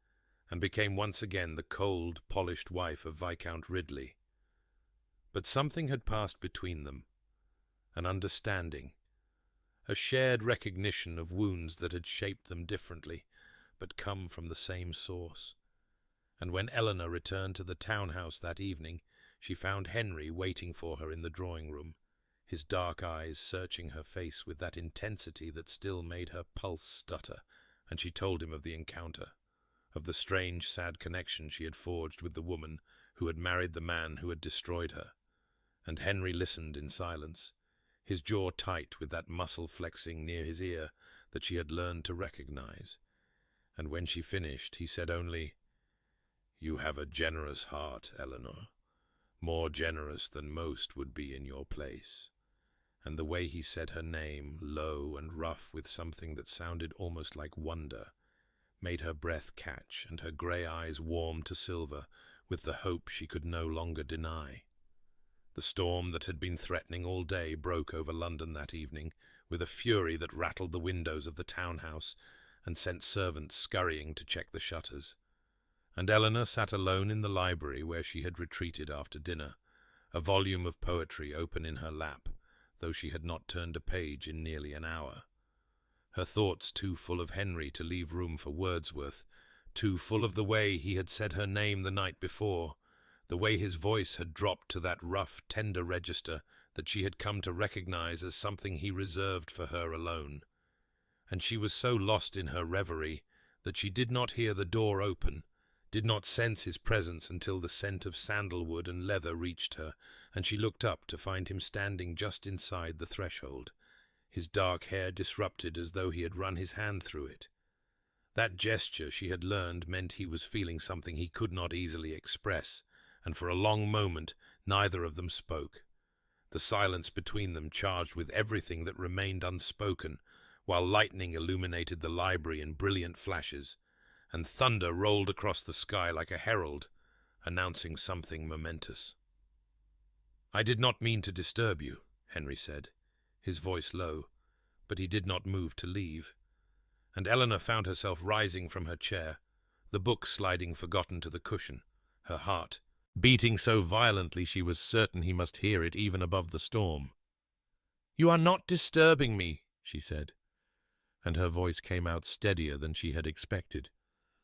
and became once again the cold, polished wife of Viscount Ridley. But something had passed between them, an understanding, a shared recognition of wounds that had shaped them differently, but come from the same source. And when Eleanor returned to the townhouse that evening, she found Henry waiting for her in the drawing-room, his dark eyes searching her face with that intensity that still made her pulse stutter, and she told him of the encounter, of the strange, sad connection she had forged with the woman who had married the man who had destroyed her. And Henry listened in silence, his jaw tight with that muscle flexing near his ear that she had learned to recognize. And when she finished, he said only, "You have a generous heart, Eleanor, more generous than most would be in your place." And the way he said her name, low and rough with something that sounded almost like wonder, made her breath catch and her grey eyes warm to silver with the hope she could no longer deny. The storm that had been threatening all day broke over London that evening with a fury that rattled the windows of the townhouse and sent servants scurrying to check the shutters. And Eleanor sat alone in the library where she had retreated after dinner, a volume of poetry open in her lap, though she had not turned a page in nearly an hour. Her thoughts too full of Henry to leave room for Wordsworth, too full of the way he had said her name the night before, the way his voice had dropped to that rough, tender register that she had come to recognize as something he reserved for her alone. And she was so lost in her reverie that she did not hear the door open, did not sense his presence until the scent of sandalwood and leather reached her, and she looked up to find him standing just inside the threshold, his dark hair disrupted as though he had run his hand through it. That gesture, she had learned, meant he was feeling something he could not easily express, and for a long moment neither of them spoke, the silence between them charged with everything that remained unspoken, while lightning illuminated the library in brilliant flashes, and thunder rolled across the sky like a herald, announcing something momentous. "I did not mean to disturb you," Henry said, his voice low, but he did not move to leave. And Eleanor found herself rising from her chair, the book sliding forgotten to the cushion, her heart beating so violently she was certain he must hear it even above the storm. "You are not disturbing me," she said, and her voice came out steadier than she had expected,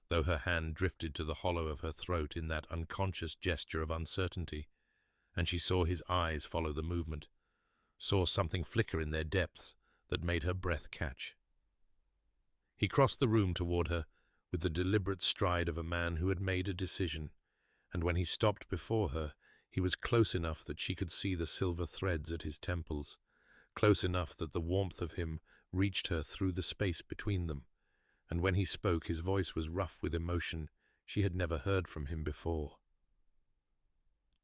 though her hand drifted to the hollow of her throat in that unconscious gesture of uncertainty, and she saw his eyes follow the movement, saw something flicker in their depths that made her breath catch. He crossed the room toward her with the deliberate stride of a man who had made a decision, and when he stopped before her, he was close enough that she could see the silver threads at his temples, close enough that the warmth of him reached her through the space between them, and when he spoke his voice was rough with emotion. She had never heard from him before.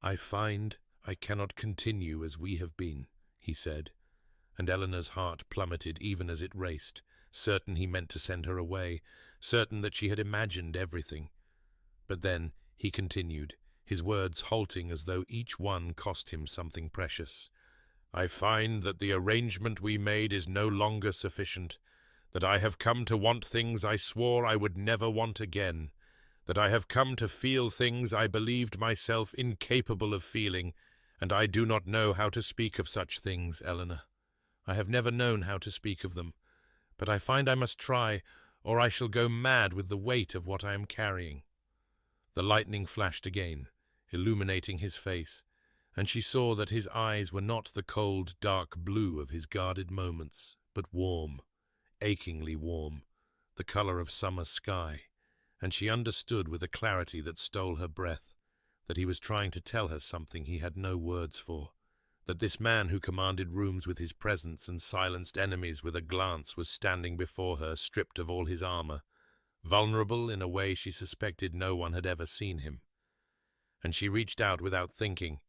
"I find I cannot continue as we have been," he said, and Eleanor's heart plummeted even as it raced, certain he meant to send her away, certain that she had imagined everything. But then he continued, his words halting as though each one cost him something precious. "I find that the arrangement we made is no longer sufficient, that I have come to want things I swore I would never want again, that I have come to feel things I believed myself incapable of feeling, and I do not know how to speak of such things, Eleanor. I have never known how to speak of them, but I find I must try, or I shall go mad with the weight of what I am carrying." The lightning flashed again, illuminating his face, and she saw that his eyes were not the cold, dark blue of his guarded moments, but warm, achingly warm, the color of summer sky, and she understood with a clarity that stole her breath that he was trying to tell her something he had no words for, that this man who commanded rooms with his presence and silenced enemies with a glance was standing before her stripped of all his armor, vulnerable in a way she suspected no one had ever seen him. And she reached out without thinking,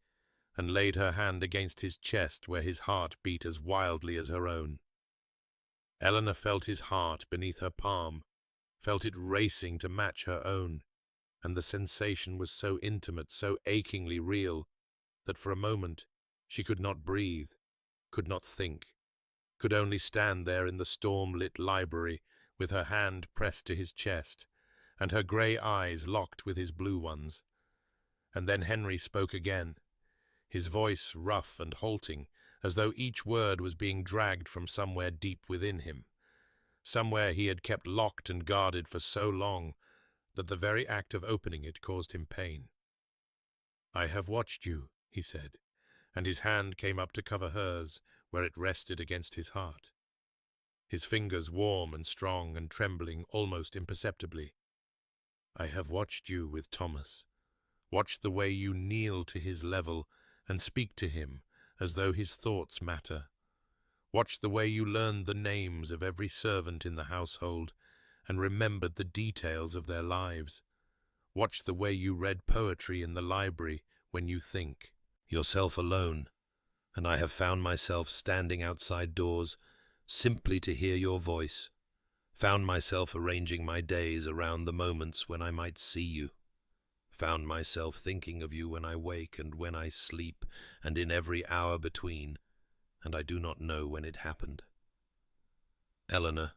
and laid her hand against his chest where his heart beat as wildly as her own. Eleanor felt his heart beneath her palm, felt it racing to match her own, and the sensation was so intimate, so achingly real, that for a moment she could not breathe, could not think, could only stand there in the storm-lit library with her hand pressed to his chest, and her grey eyes locked with his blue ones. And then Henry spoke again, his voice rough and halting, as though each word was being dragged from somewhere deep within him, somewhere he had kept locked and guarded for so long that the very act of opening it caused him pain. "I have watched you," he said, and his hand came up to cover hers where it rested against his heart, his fingers warm and strong and trembling almost imperceptibly. "I have watched you with Thomas, watched the way you kneel to his level and speak to him as though his thoughts matter, watched the way you learned the names of every servant in the household and remembered the details of their lives, watched the way you read poetry in the library when you think yourself alone, and I have found myself standing outside doors simply to hear your voice, found myself arranging my days around the moments when I might see you, found myself thinking of you when I wake and when I sleep and in every hour between, and I do not know when it happened. Eleanor,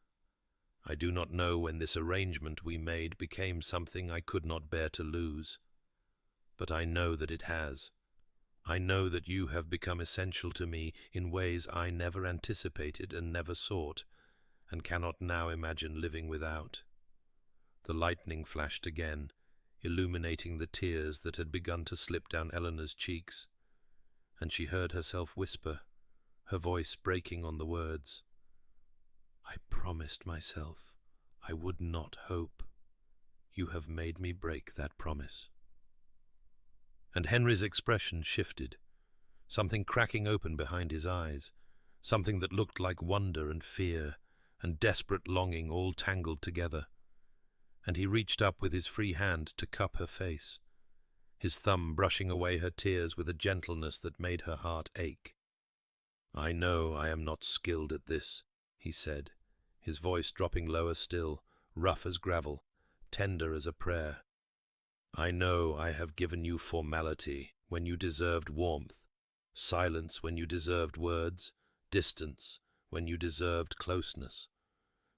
I do not know when this arrangement we made became something I could not bear to lose, but I know that it has. I know that you have become essential to me in ways I never anticipated and never sought, and cannot now imagine living without." The lightning flashed again, illuminating the tears that had begun to slip down Eleanor's cheeks, and she heard herself whisper, her voice breaking on the words, "I promised myself I would not hope. You have made me break that promise." And Henry's expression shifted, something cracking open behind his eyes, something that looked like wonder and fear and desperate longing all tangled together, and he reached up with his free hand to cup her face, his thumb brushing away her tears with a gentleness that made her heart ache. "I know I am not skilled at this," he said, his voice dropping lower still, rough as gravel, tender as a prayer. "I know I have given you formality when you deserved warmth, silence when you deserved words, distance when you deserved closeness.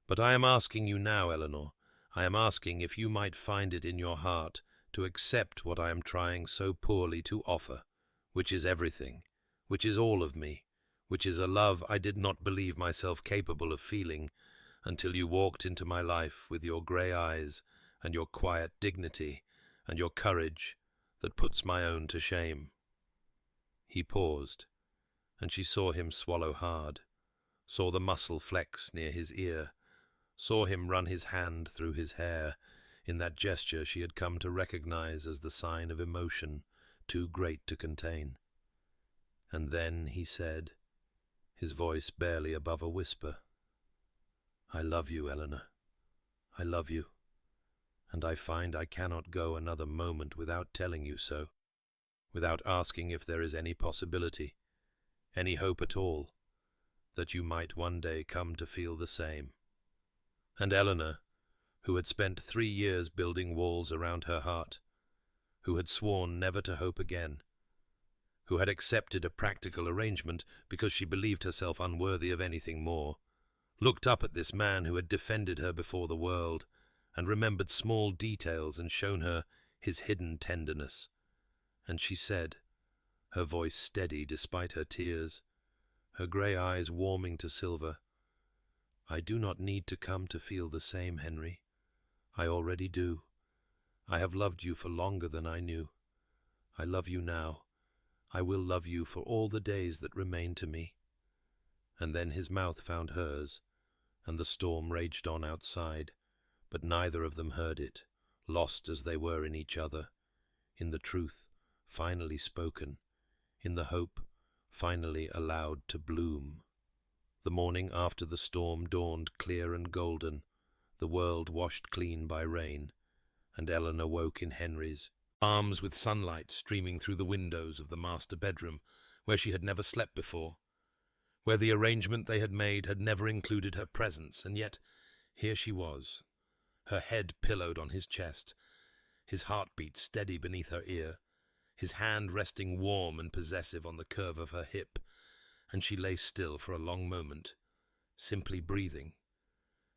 But I am asking you now, Eleanor, I am asking if you might find it in your heart to accept what I am trying so poorly to offer, which is everything, which is all of me, which is a love I did not believe myself capable of feeling until you walked into my life with your grey eyes and your quiet dignity and your courage that puts my own to shame." He paused, and she saw him swallow hard, saw the muscle flex near his ear, saw him run his hand through his hair in that gesture she had come to recognize as the sign of emotion too great to contain. And then he said, his voice barely above a whisper, "I love you, Eleanor. I love you. and I find I cannot go another moment without telling you so, without asking if there is any possibility, any hope at all, that you might one day come to feel the same." And Eleanor, who had spent 3 years building walls around her heart, who had sworn never to hope again, who had accepted a practical arrangement because she believed herself unworthy of anything more, looked up at this man who had defended her before the world and remembered small details and shown her his hidden tenderness. And she said, her voice steady despite her tears, her grey eyes warming to silver, "I do not need to come to feel the same, Henry. I already do. I have loved you for longer than I knew. I love you now. I will love you for all the days that remain to me." And then his mouth found hers, and the storm raged on outside, but neither of them heard it, lost as they were in each other, in the truth finally spoken, in the hope finally allowed to bloom. The morning after the storm dawned clear and golden, the world washed clean by rain, and Eleanor woke in Henry's arms with sunlight streaming through the windows of the master bedroom, where she had never slept before, where the arrangement they had made had never included her presence, and yet here she was, her head pillowed on his chest, his heartbeat steady beneath her ear, his hand resting warm and possessive on the curve of her hip, and she lay still for a long moment, simply breathing,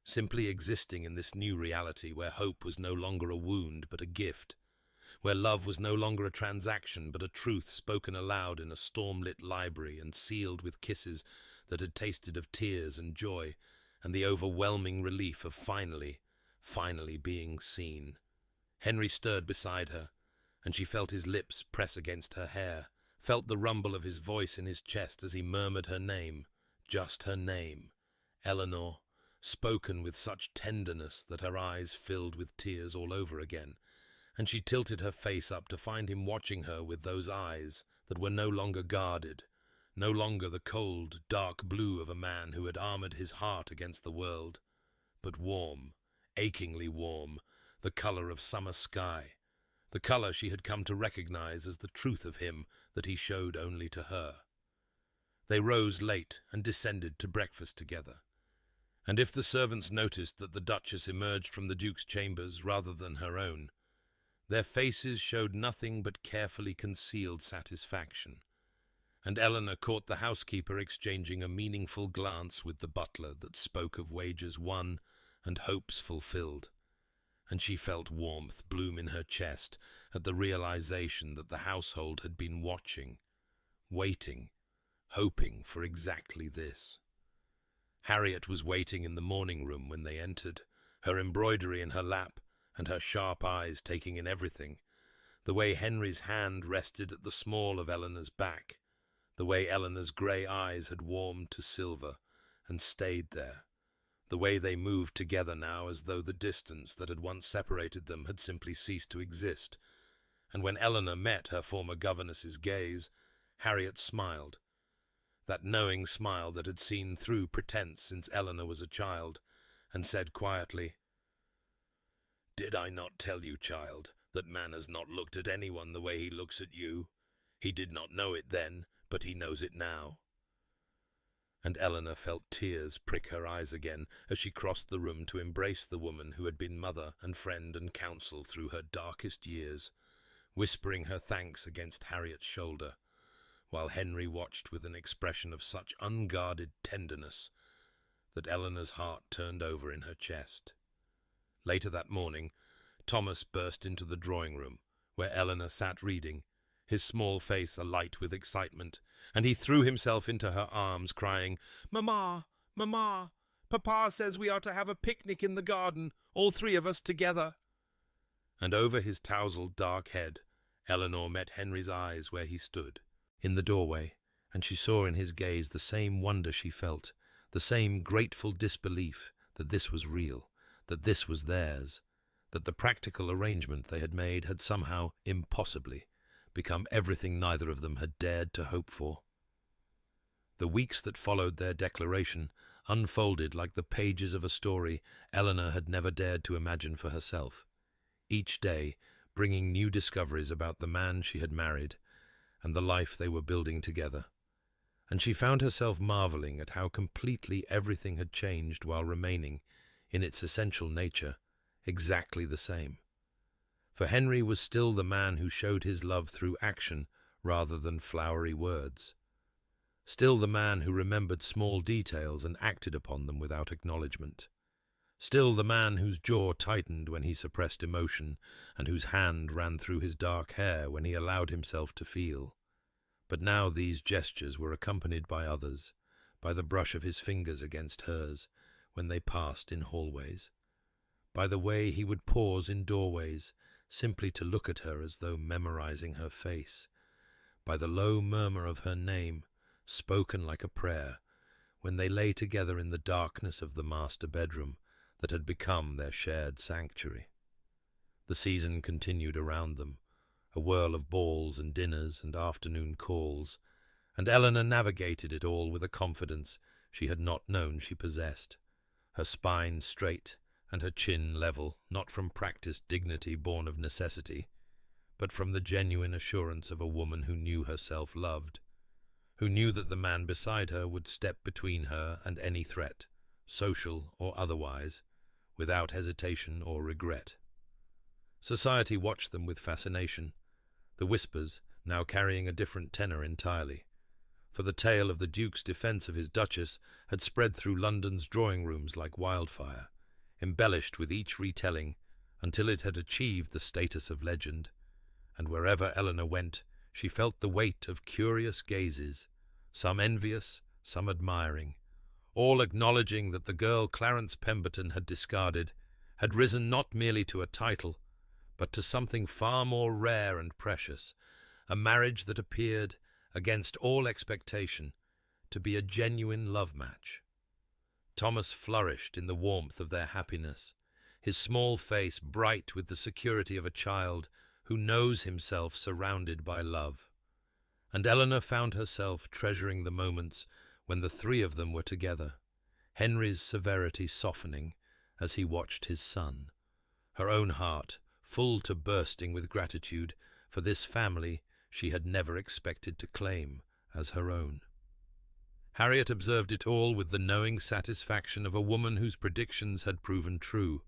simply existing in this new reality where hope was no longer a wound but a gift, where love was no longer a transaction but a truth spoken aloud in a storm-lit library and sealed with kisses that had tasted of tears and joy and the overwhelming relief of finally being seen. Henry stirred beside her, and she felt his lips press against her hair, felt the rumble of his voice in his chest as he murmured her name, just her name, Eleanor, spoken with such tenderness that her eyes filled with tears all over again, and she tilted her face up to find him watching her with those eyes that were no longer guarded, no longer the cold, dark blue of a man who had armored his heart against the world, but warm, achingly warm, the color of summer sky, the color she had come to recognize as the truth of him that he showed only to her. They rose late and descended to breakfast together, and if the servants noticed that the Duchess emerged from the Duke's chambers rather than her own, their faces showed nothing but carefully concealed satisfaction, and Eleanor caught the housekeeper exchanging a meaningful glance with the butler that spoke of wages won and hopes fulfilled, and she felt warmth bloom in her chest at the realization that the household had been watching, waiting, hoping for exactly this. Harriet was waiting in the morning room when they entered, her embroidery in her lap, and her sharp eyes taking in everything, the way Henry's hand rested at the small of Eleanor's back, the way Eleanor's grey eyes had warmed to silver and stayed there, the way they moved together now as though the distance that had once separated them had simply ceased to exist, and when Eleanor met her former governess's gaze, Harriet smiled, that knowing smile that had seen through pretense since Eleanor was a child, and said quietly, "Did I not tell you, child, that man has not looked at anyone the way he looks at you? He did not know it then, but he knows it now." And Eleanor felt tears prick her eyes again as she crossed the room to embrace the woman who had been mother and friend and counsel through her darkest years, whispering her thanks against Harriet's shoulder, while Henry watched with an expression of such unguarded tenderness that Eleanor's heart turned over in her chest. Later that morning, Thomas burst into the drawing-room, where Eleanor sat reading, his small face alight with excitement, and he threw himself into her arms, crying, "Mamma, Mamma, Papa says we are to have a picnic in the garden, all 3 of us together." And over his tousled dark head, Eleanor met Henry's eyes where he stood, in the doorway, and she saw in his gaze the same wonder she felt, the same grateful disbelief that this was real, that this was theirs, that the practical arrangement they had made had somehow, impossibly, become everything neither of them had dared to hope for. The weeks that followed their declaration unfolded like the pages of a story Eleanor had never dared to imagine for herself. each day bringing new discoveries about the man she had married and the life they were building together. And she found herself marveling at how completely everything had changed while remaining, in its essential nature, exactly the same. For Henry was still the man who showed his love through action rather than flowery words. Still the man who remembered small details and acted upon them without acknowledgement. Still the man whose jaw tightened when he suppressed emotion and whose hand ran through his dark hair when he allowed himself to feel. But now these gestures were accompanied by others, by the brush of his fingers against hers when they passed in hallways, by the way he would pause in doorways simply to look at her as though memorizing her face, by the low murmur of her name, spoken like a prayer, when they lay together in the darkness of the master bedroom that had become their shared sanctuary. The season continued around them, a whirl of balls and dinners and afternoon calls, and Eleanor navigated it all with a confidence she had not known she possessed, her spine straight and her chin level, not from practiced dignity born of necessity, but from the genuine assurance of a woman who knew herself loved, who knew that the man beside her would step between her and any threat, social or otherwise, without hesitation or regret. Society watched them with fascination, the whispers now carrying a different tenor entirely, for the tale of the Duke's defence of his Duchess had spread through London's drawing rooms like wildfire, embellished with each retelling until it had achieved the status of legend, and wherever Eleanor went she felt the weight of curious gazes, some envious, some admiring, all acknowledging that the girl Clarence Pemberton had discarded had risen not merely to a title, but to something far more rare and precious, a marriage that appeared, against all expectation, to be a genuine love match. Thomas flourished in the warmth of their happiness, his small face bright with the security of a child who knows himself surrounded by love. And Eleanor found herself treasuring the moments when the three of them were together, Henry's severity softening as he watched his son, her own heart full to bursting with gratitude for this family she had never expected to claim as her own. Harriet observed it all with the knowing satisfaction of a woman whose predictions had proven true,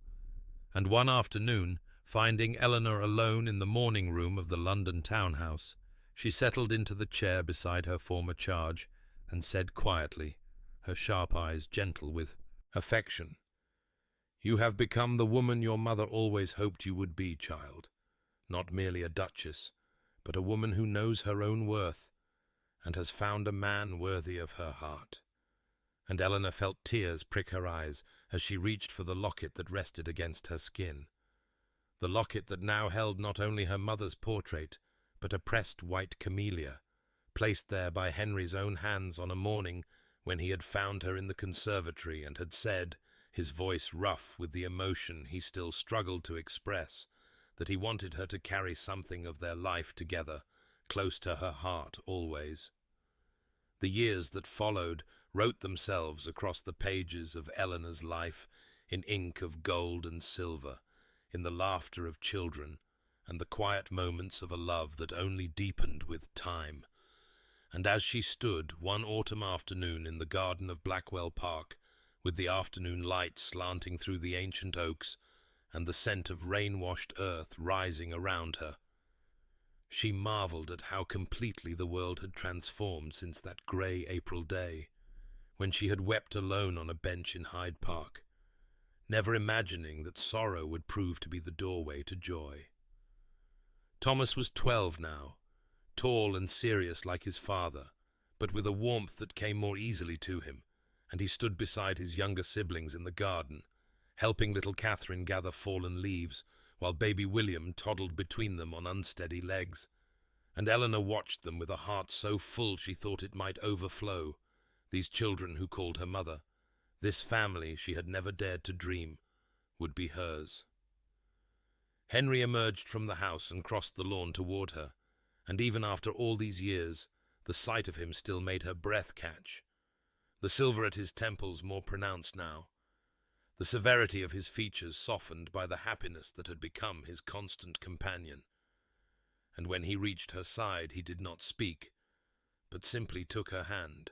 and one afternoon, finding Eleanor alone in the morning room of the London townhouse, she settled into the chair beside her former charge and said quietly, her sharp eyes gentle with affection, "You have become the woman your mother always hoped you would be, child. Not merely a duchess, but a woman who knows her own worth, and has found a man worthy of her heart." And Eleanor felt tears prick her eyes as she reached for the locket that rested against her skin. The locket that now held not only her mother's portrait, but a pressed white camellia, placed there by Henry's own hands on a morning when he had found her in the conservatory and had said, his voice rough with the emotion he still struggled to express, that he wanted her to carry something of their life together, close to her heart always. The years that followed wrote themselves across the pages of Eleanor's life in ink of gold and silver, in the laughter of children, and the quiet moments of a love that only deepened with time. And as she stood one autumn afternoon in the garden of Blackwell Park, with the afternoon light slanting through the ancient oaks, and the scent of rain-washed earth rising around her, she marvelled at how completely the world had transformed since that grey April day, when she had wept alone on a bench in Hyde Park, never imagining that sorrow would prove to be the doorway to joy. Thomas was 12 now, tall and serious like his father, but with a warmth that came more easily to him, and he stood beside his younger siblings in the garden, helping little Catherine gather fallen leaves, while baby William toddled between them on unsteady legs. And Eleanor watched them with a heart so full she thought it might overflow, these children who called her mother, this family she had never dared to dream would be hers. Henry emerged from the house and crossed the lawn toward her, and even after all these years, the sight of him still made her breath catch, the silver at his temples more pronounced now, the severity of his features softened by the happiness that had become his constant companion. And when he reached her side, he did not speak, but simply took her hand,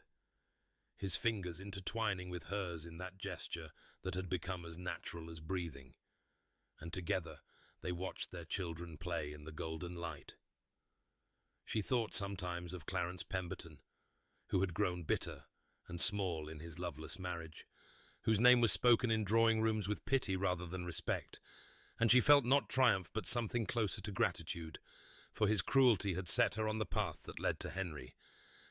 his fingers intertwining with hers in that gesture that had become as natural as breathing, and together they watched their children play in the golden light. She thought sometimes of Clarence Pemberton, who had grown bitter and small in his loveless marriage, whose name was spoken in drawing-rooms with pity rather than respect, and she felt not triumph but something closer to gratitude, for his cruelty had set her on the path that led to Henry,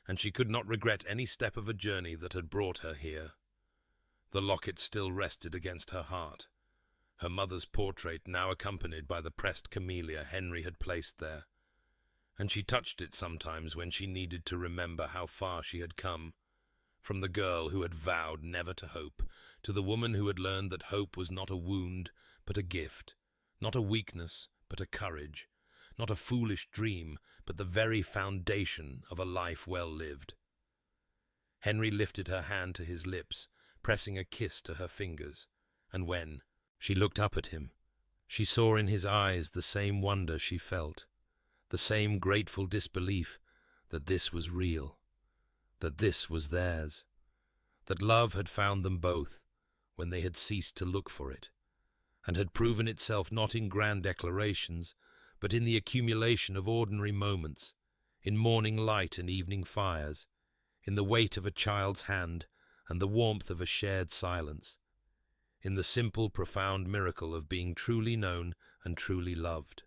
and she could not regret any step of a journey that had brought her here. The locket still rested against her heart, her mother's portrait now accompanied by the pressed camellia Henry had placed there, and she touched it sometimes when she needed to remember how far she had come, from the girl who had vowed never to hope, to the woman who had learned that hope was not a wound, but a gift, not a weakness, but a courage, not a foolish dream, but the very foundation of a life well lived. Henry lifted her hand to his lips, pressing a kiss to her fingers, and when she looked up at him, she saw in his eyes the same wonder she felt, the same grateful disbelief that this was real, that this was theirs, that love had found them both when they had ceased to look for it, and had proven itself not in grand declarations, but in the accumulation of ordinary moments, in morning light and evening fires, in the weight of a child's hand and the warmth of a shared silence, in the simple, profound miracle of being truly known and truly loved.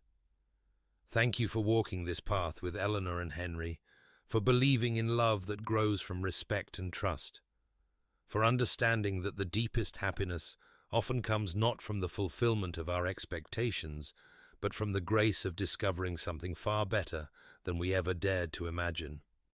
Thank you for walking this path with Eleanor and Henry, for believing in love that grows from respect and trust, for understanding that the deepest happiness often comes not from the fulfillment of our expectations, but from the grace of discovering something far better than we ever dared to imagine.